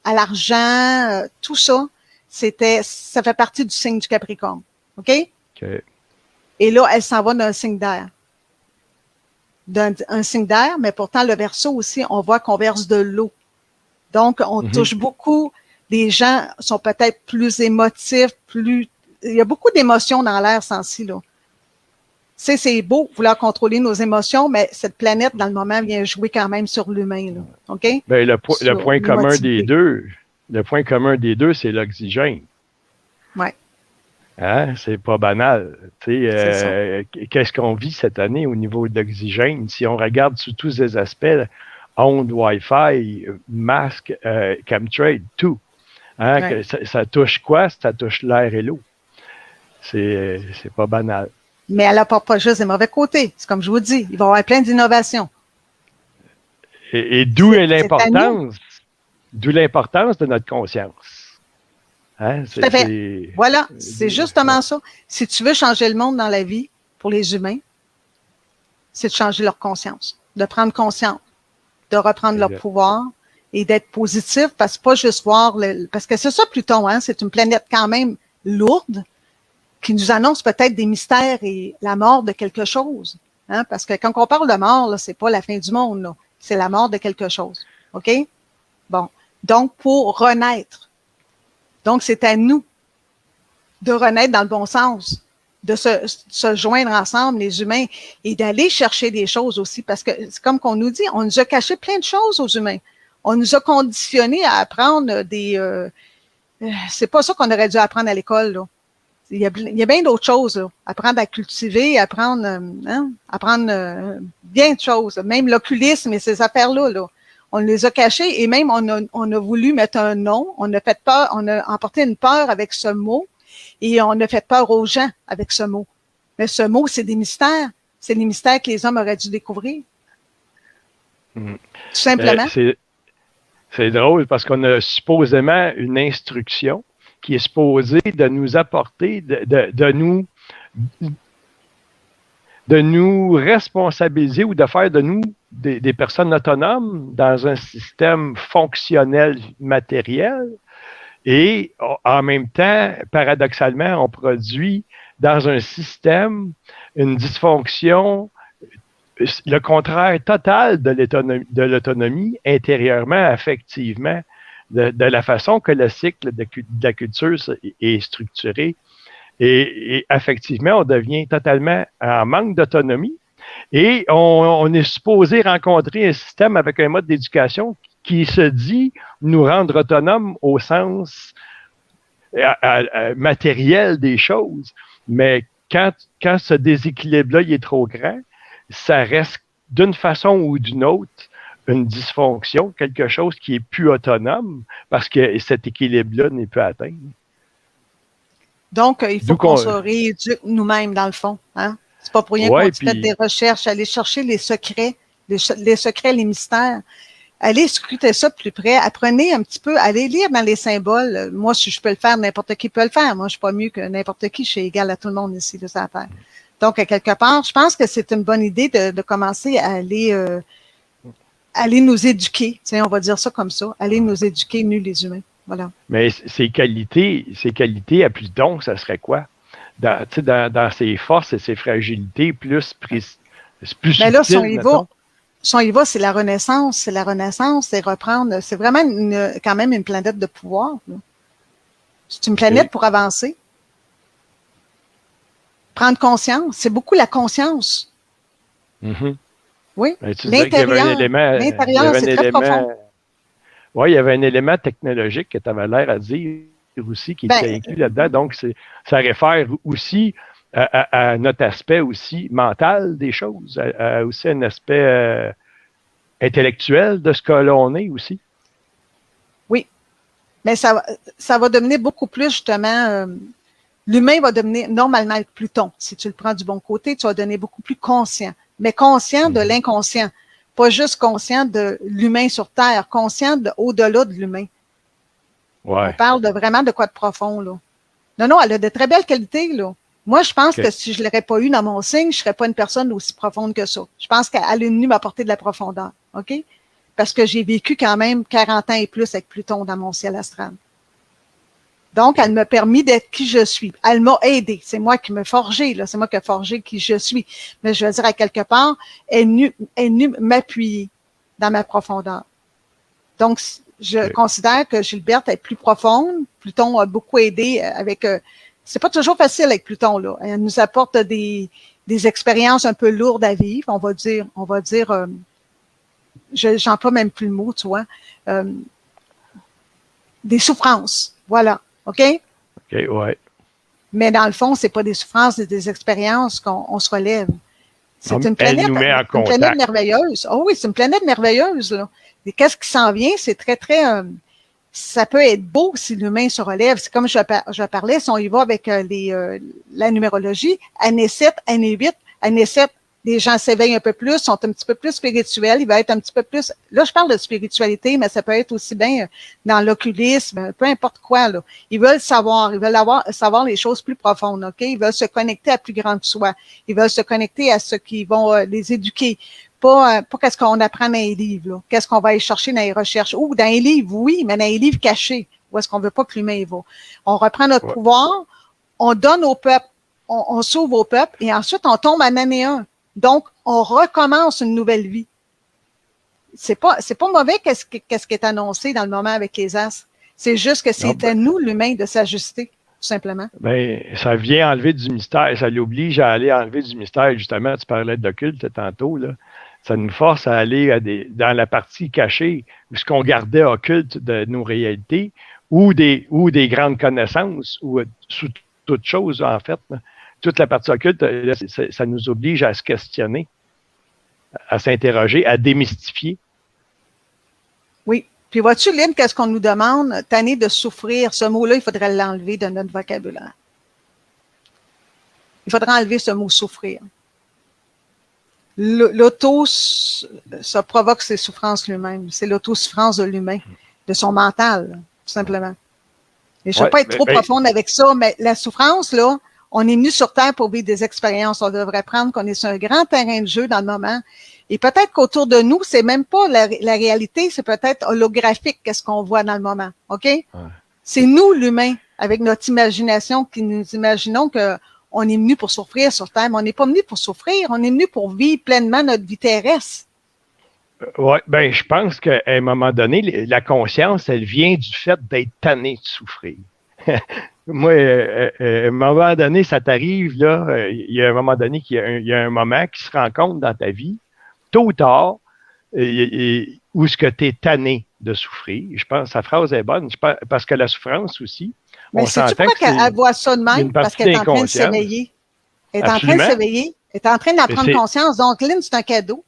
à l'argent, tout ça, ça fait partie du signe du Capricorne. OK? OK. Et là, elle s'en va d'un signe d'air. Un signe d'air, mais pourtant, le Verseau aussi, on voit qu'on verse de l'eau. Donc, on touche beaucoup. Les gens sont peut-être plus émotifs, il y a beaucoup d'émotions dans l'air sensi, là. C'est beau vouloir contrôler nos émotions, mais cette planète, dans le moment, vient jouer quand même sur l'humain, là. OK? Ben, le point commun des deux, c'est l'oxygène. Oui. Hein? C'est pas banal. Qu'est-ce qu'on vit cette année au niveau de l'oxygène? Si on regarde sous tous ces aspects, ondes, Wi-Fi, masque, chemtrail, tout. Hein? Ouais. Ça touche quoi? Ça touche l'air et l'eau. C'est pas banal. Mais elle n'apporte pas juste des mauvais côtés. C'est comme je vous dis, il va y avoir plein d'innovations. Et d'où l'importance de notre conscience. Hein? Tout à fait. Voilà, c'est justement ça. Si tu veux changer le monde dans la vie, pour les humains, c'est de changer leur conscience, de prendre conscience, de reprendre leur pouvoir et d'être positif, parce que pas juste voir parce que c'est ça Pluton, hein, c'est une planète quand même lourde qui nous annonce peut-être des mystères et la mort de quelque chose. Hein, parce que quand on parle de mort, là, c'est pas la fin du monde, là, c'est la mort de quelque chose. OK? Bon. Donc, pour renaître. Donc, c'est à nous de renaître dans le bon sens, de se joindre ensemble, les humains, et d'aller chercher des choses aussi, parce que c'est comme qu'on nous dit, on nous a caché plein de choses aux humains. On nous a conditionnés à apprendre c'est pas ça qu'on aurait dû apprendre à l'école, là. Il y a bien d'autres choses, là. Apprendre à cultiver, apprendre bien de choses. Même l'occultisme et ces affaires-là, là. On les a cachées et même on a voulu mettre un nom. On a fait peur, on a emporté une peur avec ce mot et on a fait peur aux gens avec ce mot. Mais ce mot, c'est des mystères. C'est des mystères que les hommes auraient dû découvrir. Tout simplement. C'est drôle parce qu'on a supposément une instruction qui est supposée de nous apporter, de nous responsabiliser ou de faire de nous des personnes autonomes dans un système fonctionnel matériel. Et en même temps, paradoxalement, on produit dans un système une dysfonction, le contraire total de l'autonomie intérieurement, affectivement, de la façon que le cycle de la culture est structuré. Et affectivement, on devient totalement en manque d'autonomie. Et on est supposé rencontrer un système avec un mode d'éducation qui se dit nous rendre autonomes au sens matériel des choses. Mais quand ce déséquilibre-là il est trop grand, ça reste d'une façon ou d'une autre une dysfonction, quelque chose qui est plus autonome parce que cet équilibre-là n'est plus atteint. Donc, il faut qu'on se rééduque nous-mêmes, dans le fond. Hein? C'est pas pour rien qu'on fait des recherches, aller chercher les secrets, les mystères. Allez scruter ça de plus près. Apprenez un petit peu, allez lire dans les symboles. Moi, si je peux le faire, n'importe qui peut le faire. Moi, je suis pas mieux que n'importe qui. Je suis égal à tout le monde ici, de ça à faire. Donc, à quelque part, je pense que c'est une bonne idée de commencer à aller nous éduquer. Tiens, on va dire ça comme ça. Aller nous éduquer, nous, les humains. Voilà. Mais ces qualités à Pluton, ça serait quoi? Dans ses forces et ses fragilités plus mais là, si on y va, c'est la renaissance. C'est la renaissance, c'est reprendre. C'est vraiment quand même une planète de pouvoir. Là. C'est une planète pour avancer. Prendre conscience. C'est beaucoup la conscience. Mm-hmm. Oui. L'intérieur, c'est très profond. Oui, il y avait un élément technologique que tu avais l'air à dire aussi qui était inclus là-dedans. Donc, ça réfère aussi à notre aspect aussi mental des choses, aussi un aspect intellectuel de ce que l'on est aussi. Oui, mais ça va devenir beaucoup plus justement, l'humain va devenir normalement avec Pluton. Si tu le prends du bon côté, tu vas devenir beaucoup plus conscient, mais conscient de l'inconscient, pas juste conscient de l'humain sur Terre, conscient au-delà de l'humain. Ouais. On parle vraiment de quoi de profond, là. Non, elle a de très belles qualités, là. Moi, je pense que si je ne l'aurais pas eu dans mon signe, je ne serais pas une personne aussi profonde que ça. Je pense qu'elle est venue m'apporter de la profondeur, OK? Parce que j'ai vécu quand même 40 ans et plus avec Pluton dans mon ciel astral. Donc, elle m'a permis d'être qui je suis. Elle m'a aidé. C'est moi qui me forgé, là. C'est moi qui ai forgé qui je suis. Mais je veux dire, à quelque part, elle est venue m'appuyer dans ma profondeur. Donc, je considère que Gilberte est plus profonde. Pluton a beaucoup aidé avec... c'est pas toujours facile avec Pluton, là. Elle nous apporte des expériences un peu lourdes à vivre. On va dire, j'emploie même plus le mot, tu vois. Des souffrances. Voilà. OK? OK, ouais. Mais dans le fond, c'est pas des souffrances, c'est des expériences qu'on se relève. C'est une planète, une planète merveilleuse. Oh oui, c'est une planète merveilleuse, là. Et qu'est-ce qui s'en vient? C'est très, très... ça peut être beau si l'humain se relève. C'est comme je parlais, si on y va avec la numérologie, année 7, année 8, année 7, les gens s'éveillent un peu plus, sont un petit peu plus spirituels, il va être un petit peu plus... Là, je parle de spiritualité, mais ça peut être aussi bien dans l'occultisme, peu importe quoi, là. Ils veulent savoir, savoir les choses plus profondes, OK? Ils veulent se connecter à plus grand que soi. Ils veulent se connecter à ceux qui vont les éduquer. Pas qu'est-ce qu'on apprend dans les livres, là. Qu'est-ce qu'on va aller chercher dans les recherches. Ou dans les livres, oui, mais dans les livres cachés, où est-ce qu'on veut pas que l'humain y va. On reprend notre pouvoir, on donne au peuple, on s'ouvre au peuple, et ensuite, on tombe en année 1. Donc, on recommence une nouvelle vie. C'est pas mauvais qu'est-ce qui est annoncé dans le moment avec les astres. C'est juste que c'est à nous, l'humain, de s'ajuster, tout simplement. Ben, ça vient enlever du mystère. Ça l'oblige à aller enlever du mystère. Justement, tu parlais d'occulte tantôt, là. Ça nous force à aller dans la partie cachée, ce qu'on gardait occulte de nos réalités, ou des grandes connaissances, ou sous toute chose, en fait, là. Toute la partie occulte, là, ça nous oblige à se questionner, à s'interroger, à démystifier. Oui. Puis vois-tu, Lynn, qu'est-ce qu'on nous demande? Tanner de souffrir. Ce mot-là, il faudrait l'enlever de notre vocabulaire. Il faudrait enlever ce mot souffrir. L'auto, ça provoque ses souffrances lui-même. C'est l'autosouffrance de l'humain, de son mental, tout simplement. Et je ne veux pas être trop profonde avec ça, mais la souffrance, là, on est venu sur Terre pour vivre des expériences. On devrait prendre qu'on est sur un grand terrain de jeu dans le moment. Et peut-être qu'autour de nous, c'est même pas la réalité, c'est peut-être holographique qu'est-ce qu'on voit dans le moment. OK? Ouais. C'est nous, l'humain, avec notre imagination, qui nous imaginons que on est venu pour souffrir sur Terre, mais on n'est pas venu pour souffrir, on est venu pour vivre pleinement notre vie terrestre. Oui, ben je pense qu'à un moment donné, la conscience, elle vient du fait d'être tanné de souffrir. Moi, à un moment donné, ça t'arrive, là, il y a un moment donné il y a un moment qui se rencontre dans ta vie, tôt ou tard, où est-ce que tu es tanné de souffrir. Je pense que sa phrase est bonne, parce que la souffrance aussi, mais sais-tu pourquoi qu'elle voit ça de même? Parce qu'elle est en train de s'éveiller. Elle est en train de s'éveiller. Elle est en train d'en prendre conscience. Donc, Lynn, c'est un cadeau.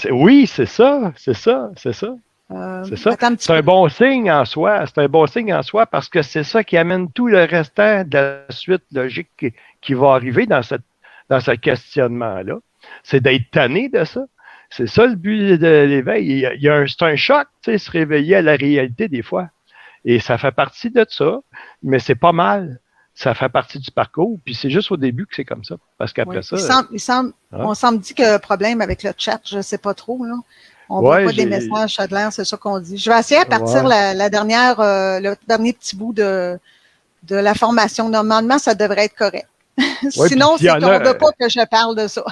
Oui, c'est ça. C'est ça. C'est un bon signe en soi. C'est un bon signe en soi parce que c'est ça qui amène tout le restant de la suite logique qui va arriver dans ce questionnement-là. C'est d'être tanné de ça. C'est ça le but de l'éveil. C'est un choc, tu sais, se réveiller à la réalité des fois. Et ça fait partie de ça, mais c'est pas mal. Ça fait partie du parcours, puis c'est juste au début que c'est comme ça. Parce qu'après ça... On semble dire qu'il y a un problème avec le chat, je ne sais pas trop, là. On voit pas des messages, ça a l'air, c'est ça qu'on dit. Je vais essayer à partir le dernier petit bout de la formation. Normalement, ça devrait être correct. Sinon, c'est qu'on ne veut pas que je parle de ça.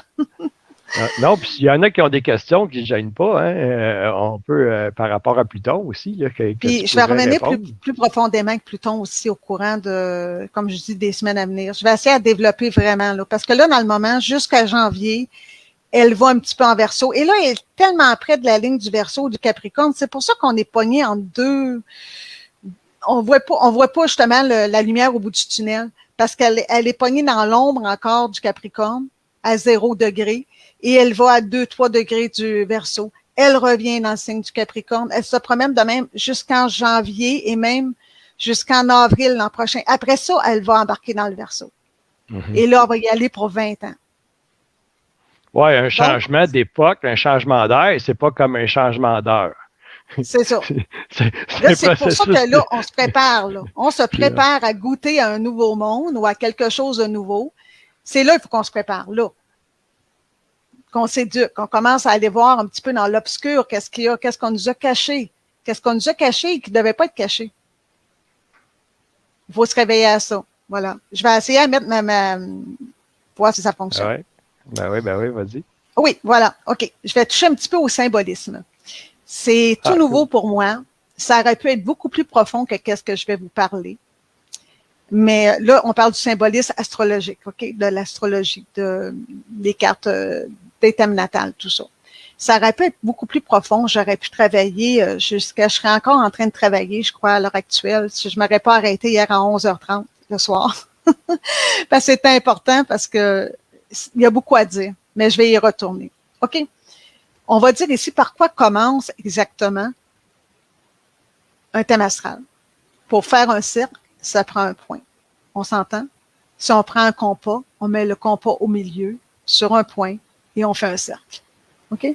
Non, puis s'il y en a qui ont des questions qui ne gênent pas, hein, on peut, par rapport à Pluton aussi. Là, puis je vais revenir plus profondément que Pluton aussi au courant de, comme je dis, des semaines à venir. Je vais essayer à développer vraiment, là, parce que là, dans le moment, jusqu'à janvier, elle va un petit peu en Verseau. Et là, elle est tellement près de la ligne du Verseau, du Capricorne. C'est pour ça qu'on est pogné en deux. On voit pas justement la lumière au bout du tunnel, parce qu'elle est pognée dans l'ombre encore du Capricorne, à 0 degré. Et elle va à 2-3 degrés du Verseau. Elle revient dans le signe du Capricorne. Elle se promène de même jusqu'en janvier et même jusqu'en avril l'an prochain. Après ça, elle va embarquer dans le Verseau. Mm-hmm. Et là, on va y aller pour 20 ans. Oui, un changement d'époque, un changement d'air, c'est pas comme un changement d'heure. C'est ça. C'est pour ça que là, on se prépare. Là. On se prépare à goûter à un nouveau monde ou à quelque chose de nouveau. C'est là qu'il faut qu'on se prépare, là. Qu'on s'éduque, qu'on commence à aller voir un petit peu dans l'obscur, qu'est-ce qu'il y a, qu'est-ce qu'on nous a caché, qu'est-ce qu'on nous a caché et qui ne devait pas être caché. Il faut se réveiller à ça. Voilà. Je vais essayer de mettre voir si ça fonctionne. Ben oui, vas-y. Oui, voilà. OK. Je vais toucher un petit peu au symbolisme. C'est tout nouveau pour moi. Ça aurait pu être beaucoup plus profond que qu'est-ce que je vais vous parler. Mais là, on parle du symbolisme astrologique, OK? De l'astrologie, des cartes des thèmes natals, tout ça. Ça aurait pu être beaucoup plus profond. J'aurais pu travailler je serais encore en train de travailler, je crois, à l'heure actuelle, si je m'aurais pas arrêté hier à 11h30 le soir. Parce que c'est important, parce que il y a beaucoup à dire, mais je vais y retourner. OK? On va dire ici par quoi commence exactement un thème astral. Pour faire un cercle, ça prend un point. On s'entend? Si on prend un compas, on met le compas au milieu, sur un point, et on fait un cercle. OK?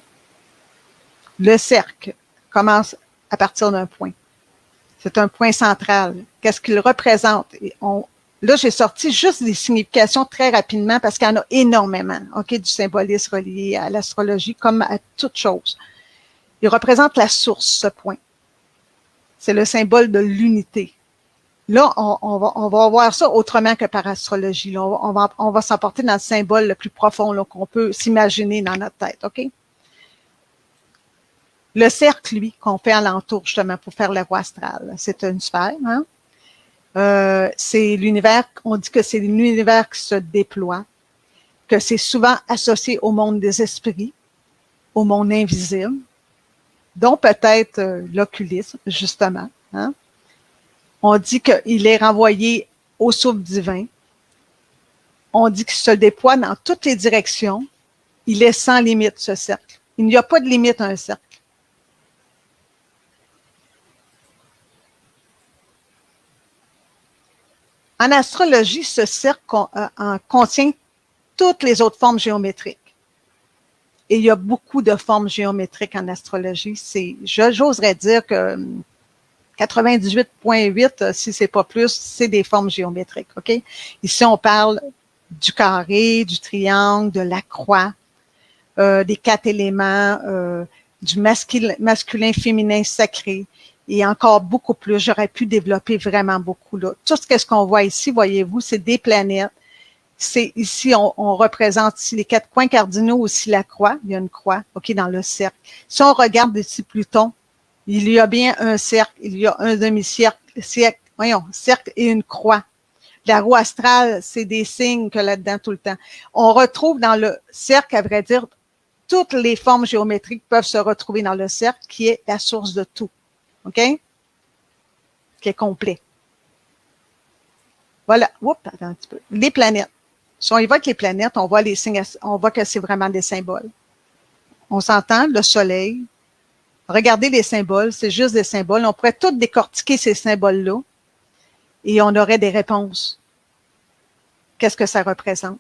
Le cercle commence à partir d'un point. C'est un point central. Qu'est-ce qu'il représente? Là, j'ai sorti juste des significations très rapidement parce qu'il y en a énormément, OK, du symbolisme relié à l'astrologie comme à toute chose. Il représente la source, ce point. C'est le symbole de l'unité. Là, on va voir ça autrement que par astrologie. Là, on va s'emporter dans le symbole le plus profond là, qu'on peut s'imaginer dans notre tête, OK? Le cercle, lui, qu'on fait alentour, justement, pour faire la voie astrale, c'est une sphère, hein? C'est l'univers, on dit que c'est l'univers qui se déploie, que c'est souvent associé au monde des esprits, au monde invisible, dont peut-être l'occultisme, justement. Hein? On dit qu'il est renvoyé au souffle divin. On dit qu'il se déploie dans toutes les directions. Il est sans limite, ce cercle. Il n'y a pas de limite à un cercle. En astrologie, ce cercle contient toutes les autres formes géométriques. Et il y a beaucoup de formes géométriques en astrologie. J'oserais dire que 98,8, si c'est pas plus, c'est des formes géométriques, OK? Ici, on parle du carré, du triangle, de la croix, des 4 éléments, du masculin, féminin, sacré. Et encore beaucoup plus. J'aurais pu développer vraiment beaucoup là. Tout ce qu'on voit ici, voyez-vous, c'est des planètes. C'est ici, on représente ici les 4 points cardinaux, aussi la croix. Il y a une croix, OK, dans le cercle. Si on regarde ici Pluton, il y a bien un cercle, il y a un demi-cercle, cercle et une croix. La roue astrale, c'est des signes que là-dedans tout le temps. On retrouve dans le cercle, à vrai dire, toutes les formes géométriques peuvent se retrouver dans le cercle, qui est la source de tout. OK? Qui est complet. Voilà. Oups, attends un petit peu. Les planètes. Si on évoque les planètes, on voit les signes, on voit que c'est vraiment des symboles. On s'entend, le soleil. Regardez les symboles, c'est juste des symboles. On pourrait tous décortiquer ces symboles-là et on aurait des réponses. Qu'est-ce que ça représente?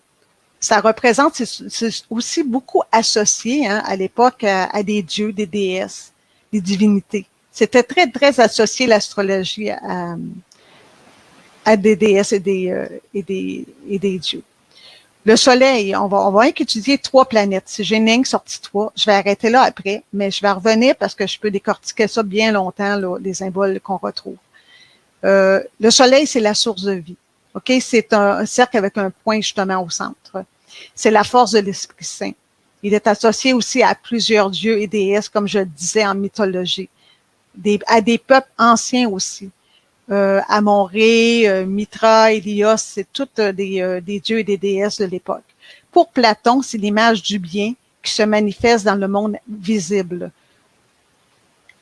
Ça représente, c'est aussi beaucoup associé hein, à l'époque à des dieux, des déesses, des divinités. C'était très, très associé l'astrologie à des déesses et des dieux. Le soleil, on va étudier 3 planètes. Si j'ai une ligne sortie 3, je vais arrêter là après, mais je vais revenir parce que je peux décortiquer ça bien longtemps, là, les symboles qu'on retrouve. Le soleil, c'est la source de vie. OK? C'est un cercle avec un point justement au centre. C'est la force de l'Esprit Saint. Il est associé aussi à plusieurs dieux et déesses, comme je le disais en mythologie. À des peuples anciens aussi. Amon-Ré, Mitra, Hélios, c'est toutes des dieux et des déesses de l'époque. Pour Platon, c'est l'image du bien qui se manifeste dans le monde visible.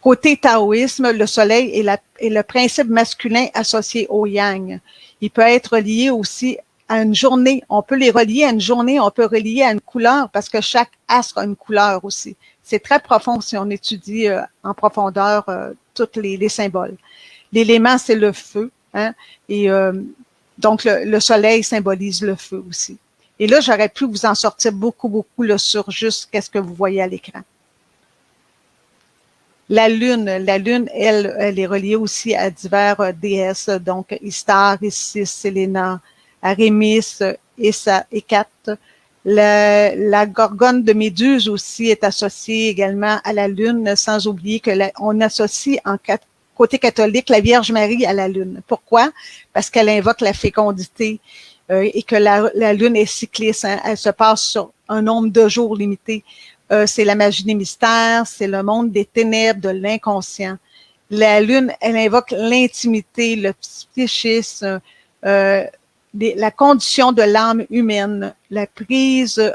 Côté taoïsme, le soleil est le principe masculin associé au yang. Il peut être lié aussi à une journée. On peut les relier à une journée, on peut relier à une couleur parce que chaque astre a une couleur aussi. C'est très profond si on étudie en profondeur tous les symboles. L'élément, c'est le feu. Hein, et donc, le soleil symbolise le feu aussi. Et là, j'aurais pu vous en sortir beaucoup là, sur juste qu'est-ce que vous voyez à l'écran. La lune, elle est reliée aussi à divers déesses, donc Istar, Isis, Séléna, Arémis, Hécate. La gorgone de Méduse aussi est associée également à la lune, sans oublier que on associe côté catholique, la Vierge Marie à la Lune. Pourquoi? Parce qu'elle invoque la fécondité et que la Lune est cycliste. Hein, elle se passe sur un nombre de jours limité. C'est la magie des mystères, c'est le monde des ténèbres, de l'inconscient. La Lune, elle invoque l'intimité, le psychisme, la condition de l'âme humaine, la prise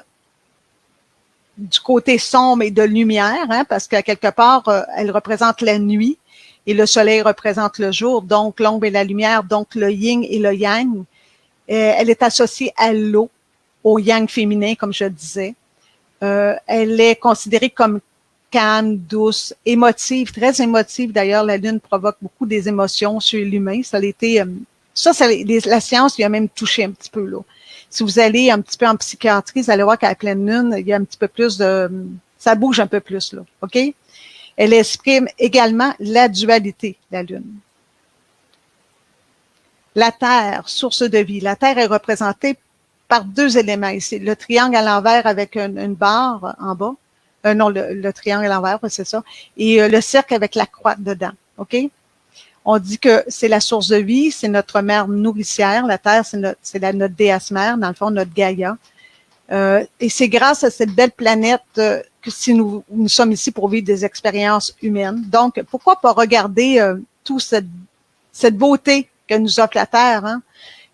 du côté sombre et de lumière, hein, parce qu'à quelque part, elle représente la nuit et le soleil représente le jour, donc l'ombre et la lumière, donc le yin et le yang. Elle est associée à l'eau, au yang féminin, comme je disais. Elle est considérée comme calme, douce, émotive, très émotive. D'ailleurs, la Lune provoque beaucoup des émotions chez l'humain. La science lui a même touché un petit peu, là. Si vous allez un petit peu en psychiatrie, vous allez voir qu'à la pleine Lune, il y a un petit peu plus ça bouge un peu plus, là. OK? Elle exprime également la dualité, la Lune. La Terre, source de vie. La Terre est représentée par deux éléments ici. Le triangle à l'envers avec une barre en bas. Non, le triangle à l'envers, c'est ça. Et le cercle avec la croix dedans. OK? On dit que c'est la source de vie, c'est notre mère nourricière. La Terre, c'est notre déesse mère, dans le fond, notre Gaïa. Et c'est grâce à cette belle planète que si nous sommes ici pour vivre des expériences humaines. Donc, pourquoi pas regarder toute cette beauté que nous offre la Terre, hein,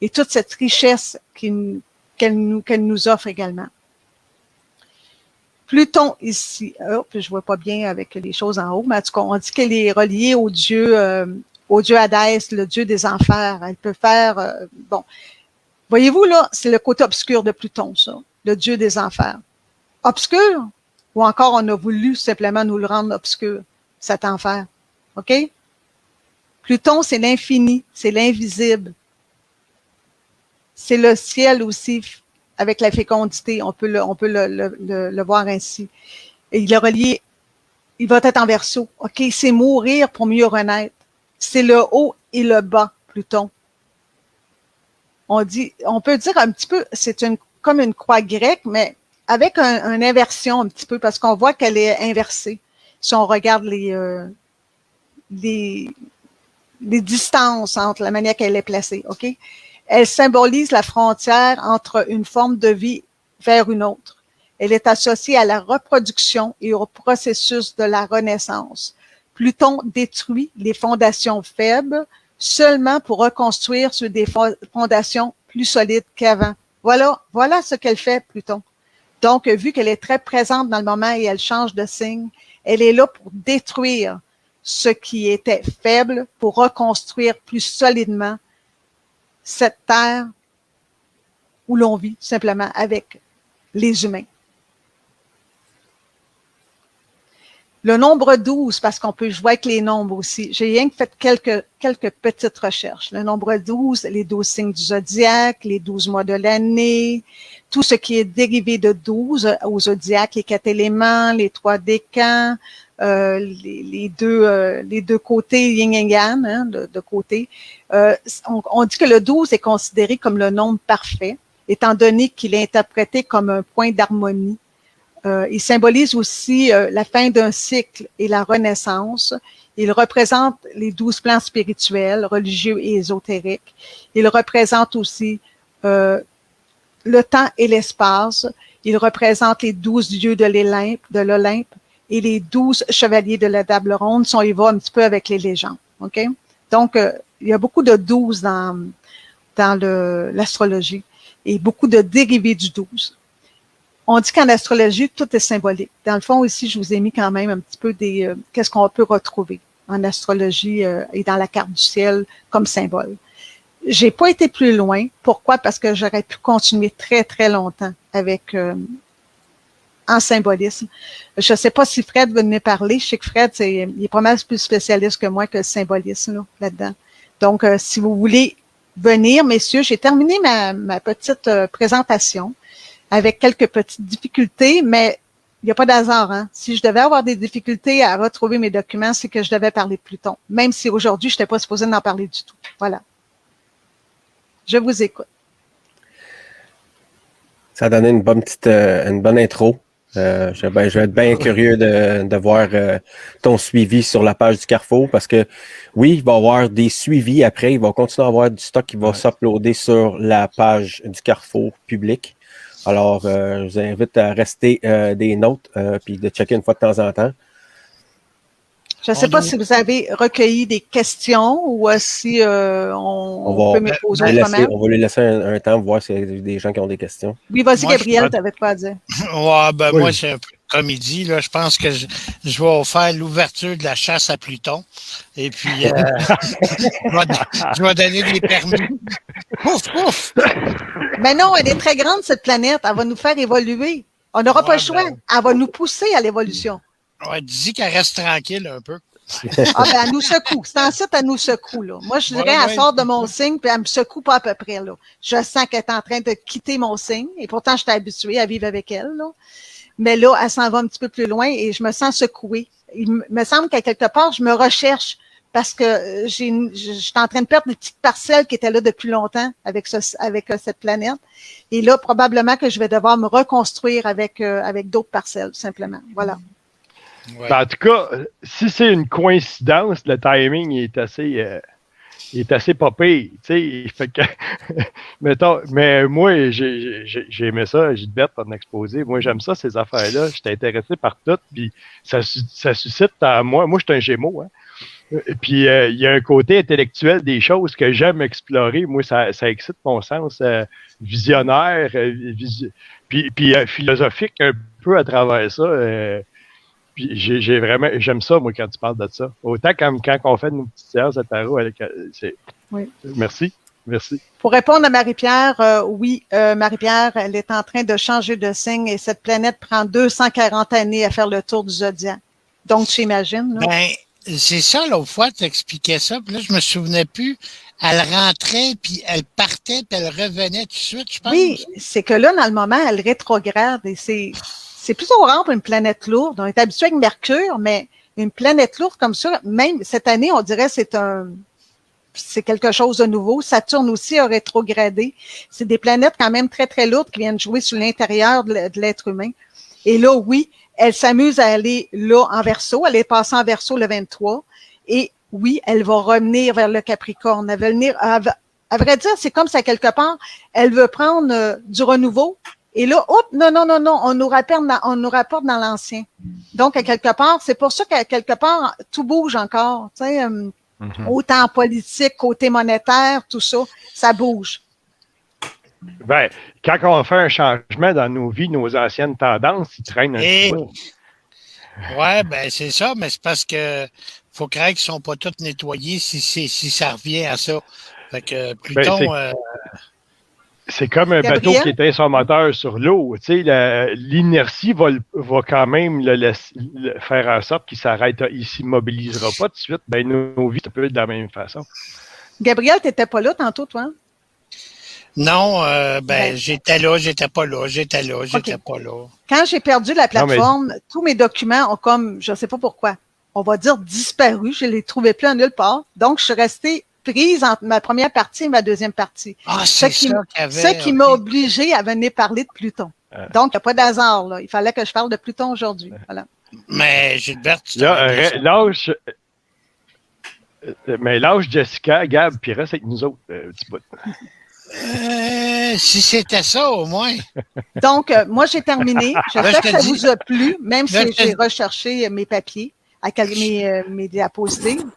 et toute cette richesse qu'elle nous offre également. Pluton ici, je vois pas bien avec les choses en haut, mais en tout cas, on dit qu'elle est reliée au dieu Hadès, le dieu des enfers. Elle peut faire, voyez-vous là, c'est le côté obscur de Pluton, ça, le dieu des enfers. Obscur, ou encore on a voulu simplement nous le rendre obscur, cet enfer, ok? Pluton, c'est l'infini, c'est l'invisible. C'est le ciel aussi, avec la fécondité, on peut le voir ainsi. Et il est relié, il va être en Verseau. OK, c'est mourir pour mieux renaître. C'est le haut et le bas, Pluton. On peut dire un petit peu, c'est comme une croix grecque, mais avec une inversion un petit peu, parce qu'on voit qu'elle est inversée. Si on regarde les distances entre la manière qu'elle est placée, OK? Elle symbolise la frontière entre une forme de vie vers une autre. Elle est associée à la reproduction et au processus de la renaissance. Pluton détruit les fondations faibles seulement pour reconstruire sur des fondations plus solides qu'avant. Voilà ce qu'elle fait, Pluton. Donc, vu qu'elle est très présente dans le moment et elle change de signe, elle est là pour détruire ce qui était faible pour reconstruire plus solidement cette terre où l'on vit simplement avec les humains. Le nombre 12, parce qu'on peut jouer avec les nombres aussi. J'ai rien que fait quelques petites recherches. Le nombre 12, les 12 signes du zodiaque, les 12 mois de l'année, tout ce qui est dérivé de 12 au zodiaque, les 4 éléments, les 3 décans, les deux côtés yin et yang, hein, de côté. On dit que le 12 est considéré comme le nombre parfait, étant donné qu'il est interprété comme un point d'harmonie. Il symbolise aussi la fin d'un cycle et la renaissance. Il représente les 12 plans spirituels, religieux et ésotériques. Il représente aussi le temps et l'espace. Il représente les 12 dieux de l'Olympe et les 12 chevaliers de la table ronde. Si on y va un petit peu avec les légendes. OK? Donc, il y a beaucoup de 12 dans l'astrologie et beaucoup de dérivés du 12. On dit qu'en astrologie, tout est symbolique. Dans le fond, ici, je vous ai mis quand même un petit peu qu'est-ce qu'on peut retrouver en astrologie et dans la carte du ciel comme symbole. J'ai pas été plus loin. Pourquoi? Parce que j'aurais pu continuer très, très longtemps avec en symbolisme. Je sais pas si Fred veut venir parler. Je sais que Fred, il est pas mal plus spécialiste que moi que le symbolisme là-dedans. Donc, si vous voulez venir, messieurs, j'ai terminé ma petite présentation avec quelques petites difficultés, mais il n'y a pas d'hasard. Hein? Si je devais avoir des difficultés à retrouver mes documents, c'est que je devais parler de Pluton, même si aujourd'hui, je n'étais pas supposée d'en parler du tout. Voilà. Je vous écoute. Ça a donné une bonne intro. Je vais être bien curieux de voir ton suivi sur la page du Carrefour parce que oui, il va y avoir des suivis après. Il va continuer à avoir du stock qui va s'uploader sur la page du Carrefour public. Alors, je vous invite à rester des notes puis de checker une fois de temps en temps. Je ne sais pas si vous avez recueilli des questions ou si on peut me poser autrement. On va lui laisser un temps pour voir s'il y a des gens qui ont des questions. Oui, vas-y, Gabriel, tu avais quoi à dire? Ouais, moi, c'est un peu comme il dit, là, je pense que je vais faire l'ouverture de la chasse à Pluton. Et puis, je vais donner des permis. Ouf, ouf! Mais non, elle est très grande, cette planète. Elle va nous faire évoluer. On n'aura pas le choix. Elle va nous pousser à l'évolution. Ouais, dis qu'elle reste tranquille un peu. Elle nous secoue. C'est un site, elle nous secoue, là. Moi, je dirais, elle sort de mon signe, puis elle me secoue pas à peu près, là. Je sens qu'elle est en train de quitter mon signe, et pourtant, j'étais habituée à vivre avec elle, là. Mais là, elle s'en va un petit peu plus loin, et je me sens secouée. Il me semble qu'à quelque part, je me recherche, parce que j'étais en train de perdre des petites parcelles qui étaient là depuis longtemps avec cette planète. Et là, probablement que je vais devoir me reconstruire avec d'autres parcelles, simplement. Voilà. Ouais. En tout cas, si c'est une coïncidence, le timing est assez pas pire, tu sais. Fait que, mettons, mais moi, j'ai aimé ça, Gilberte, en exposé. Moi, j'aime ça, ces affaires-là. J'étais intéressé par tout, puis ça suscite en moi. Moi, je suis un Gémeaux, hein. Puis, il y a un côté intellectuel des choses que j'aime explorer. Moi, ça excite mon sens visionnaire, puis philosophique un peu à travers ça. Puis j'aime ça, moi, quand tu parles de ça. Autant comme quand on fait nos petites séances à tarot. Oui. Merci. Pour répondre à Marie-Pierre, oui, Marie-Pierre, elle est en train de changer de signe et cette planète prend 240 années à faire le tour du zodiaque. Donc, tu imagines, là? Ben, c'est ça, l'autre fois, tu expliquais ça, puis là, je me souvenais plus. Elle rentrait, puis elle partait, puis elle revenait tout de suite, je pense. Oui, c'est que là, dans le moment, elle rétrograde et c'est plutôt rare pour une planète lourde. On est habitué avec Mercure, mais une planète lourde comme ça, même cette année, on dirait c'est quelque chose de nouveau. Saturne aussi a rétrogradé. C'est des planètes quand même très, très lourdes qui viennent jouer sur l'intérieur de l'être humain. Et là, oui, elle s'amuse à aller là en Verseau. Elle est passée en Verseau le 23. Et oui, elle va revenir vers le Capricorne. Elle va venir, à vrai dire, c'est comme ça quelque part, elle veut prendre du renouveau. Et là, non, on nous rapporte dans l'ancien. Donc, à quelque part, c'est pour ça qu'à quelque part, tout bouge encore. Tu sais, autant en politique, côté monétaire, tout ça, ça bouge. Ben, quand on fait un changement dans nos vies, nos anciennes tendances, ils traînent un petit peu. Ouais, ben c'est ça, mais c'est parce que faut craindre qu'ils ne sont pas tous nettoyés si ça revient à ça. Fait que Pluton. C'est comme un bateau qui éteint son moteur sur l'eau. Tu sais, l'inertie va quand même le faire en sorte qu'il s'arrête. Il ne s'immobilisera pas tout de suite. Ben, nos vies, ça peut être de la même façon. Gabriel, tu n'étais pas là tantôt, toi? Non, j'étais là, j'étais pas là. Quand j'ai perdu la plateforme, tous mes documents ont comme, je ne sais pas pourquoi, on va dire disparu. Je ne les trouvais plus en nulle part. Donc, je suis restée prise entre ma première partie et ma deuxième partie. Ah, c'est ce qui m'a obligée à venir parler de Pluton. Donc, il n'y a pas d'hasard, là. Il fallait que je parle de Pluton aujourd'hui. Voilà. Mais Gilbert, lâche Jessica, Gab, puis reste avec nous autres, petit bout. Si c'était ça, au moins. Donc, moi, j'ai terminé. J'espère que ça vous a plu, même si j'ai recherché mes papiers, mes diapositives.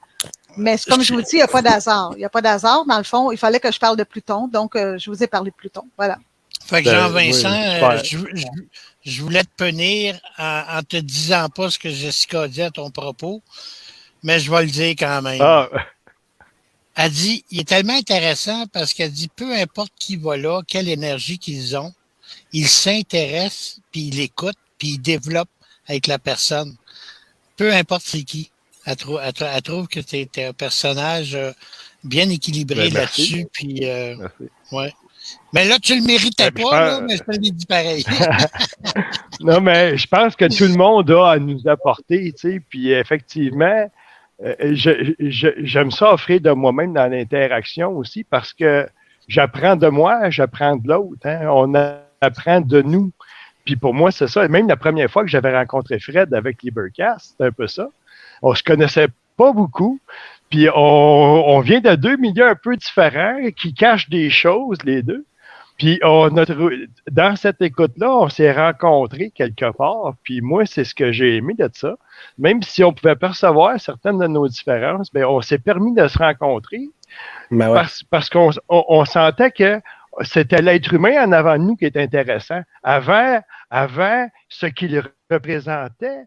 Mais comme je vous dis, il n'y a pas d'hasard. Il n'y a pas d'hasard. Dans le fond, il fallait que je parle de Pluton. Donc, je vous ai parlé de Pluton. Voilà. Fait que Jean-Vincent, je voulais te punir en te disant pas ce que Jessica a dit à ton propos, mais je vais le dire quand même. Ah. Elle dit, il est tellement intéressant parce qu'elle dit, peu importe qui va là, quelle énergie qu'ils ont, ils s'intéressent, puis ils écoutent, puis ils développent avec la personne. Peu importe c'est qui. Elle trouve que tu es un personnage bien équilibré là-dessus. Puis, ouais. Mais là, tu le méritais pas, mais je te l'ai dit pareil. Non, mais je pense que tout le monde a à nous apporter, tu sais, puis effectivement, j'aime ça offrir de moi-même dans l'interaction aussi parce que j'apprends de moi, j'apprends de l'autre. Hein? On apprend de nous. Puis pour moi, c'est ça. Même la première fois que j'avais rencontré Fred avec Libercast, c'était un peu ça. On se connaissait pas beaucoup. Puis on vient de deux milieux un peu différents qui cachent des choses, les deux. Puis dans cette écoute-là, on s'est rencontrés quelque part. Puis moi, c'est ce que j'ai aimé de ça. Même si on pouvait percevoir certaines de nos différences, bien, on s'est permis de se rencontrer parce qu'on sentait que c'était l'être humain en avant de nous qui était intéressant. Avant ce qu'il représentait,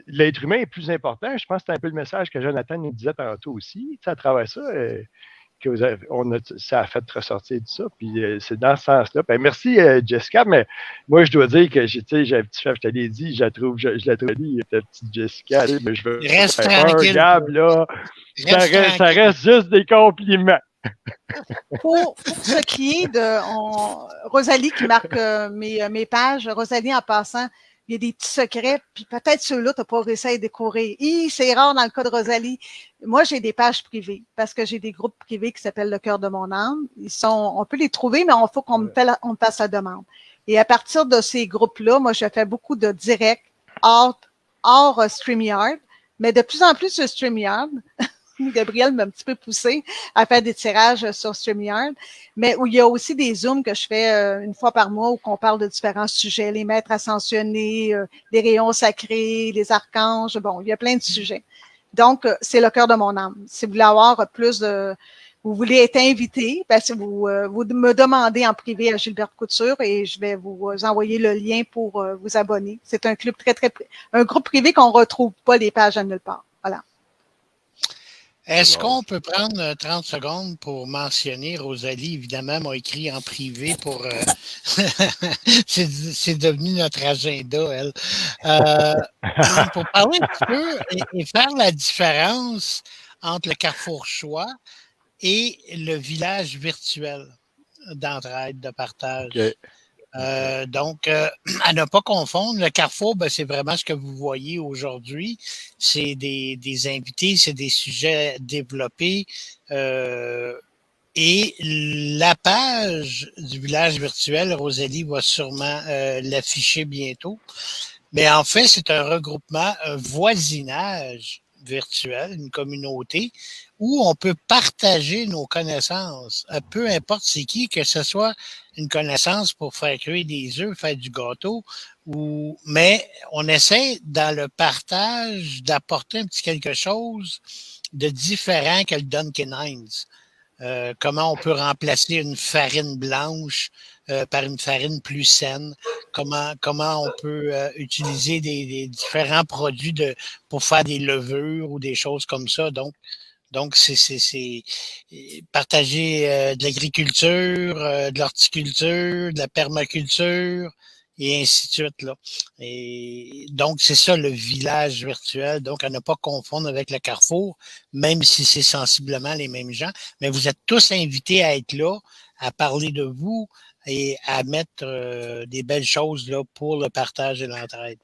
l'être humain est plus important. Je pense que c'est un peu le message que Jonathan nous disait tantôt aussi. À travers ça, ça a fait ressortir de ça. Puis c'est dans ce sens-là. Ben, merci, Jessica, mais moi, je dois dire que j'ai un petit chef, je te l'ai dit, je la trouve jolie, ta petite Jessica. Mais je veux Reste faire tranquille. Gab, là. Ça reste juste des compliments. Pour ce qui est de Rosalie qui marque mes pages, Rosalie, en passant, il y a des petits secrets, puis peut-être ceux-là, tu n'as pas réussi à les découvrir. C'est rare dans le cas de Rosalie. Moi, j'ai des pages privées parce que j'ai des groupes privés qui s'appellent Le Cœur de mon âme. On peut les trouver, mais il faut qu'on me fasse la demande. Et à partir de ces groupes-là, moi, je fais beaucoup de directs hors StreamYard, mais de plus en plus sur StreamYard. Gabriel m'a un petit peu poussé à faire des tirages sur StreamYard, mais où il y a aussi des Zooms que je fais une fois par mois où on parle de différents sujets, les maîtres ascensionnés, les rayons sacrés, les archanges, bon, il y a plein de sujets. Donc, c'est le cœur de mon âme. Si vous voulez avoir plus de... Vous voulez être invité, parce que vous me demandez en privé à Gilberte Couture et je vais vous envoyer le lien pour vous abonner. C'est un club un groupe privé qu'on retrouve pas les pages à nulle part. Voilà. Est-ce qu'on peut prendre 30 secondes pour mentionner, Rosalie, évidemment, m'a écrit en privé pour... c'est devenu notre agenda, elle. Pour parler un petit peu et faire la différence entre le Carrefour Choix et le village virtuel d'entraide, de partage. Okay. Donc, à ne pas confondre, le Carrefour, ben, c'est vraiment ce que vous voyez aujourd'hui. C'est des invités, c'est des sujets développés. Et la page du village virtuel, Rosalie va sûrement l'afficher bientôt. Mais en fait, c'est un regroupement, un voisinage virtuel, une communauté où on peut partager nos connaissances. Peu importe c'est qui, que ce soit une connaissance pour faire cuire des œufs, faire du gâteau, mais on essaie dans le partage d'apporter un petit quelque chose de différent que le Dunkin' Hines. Comment on peut remplacer une farine blanche par une farine plus saine, comment on peut utiliser des différents produits pour faire des levures ou des choses comme ça. Donc c'est partager de l'agriculture, de l'horticulture, de la permaculture et ainsi de suite, là. Et donc, c'est ça le village virtuel. Donc, à ne pas confondre avec le Carrefour, même si c'est sensiblement les mêmes gens. Mais vous êtes tous invités à être là, à parler de vous et à mettre des belles choses là pour le partage et l'entraide.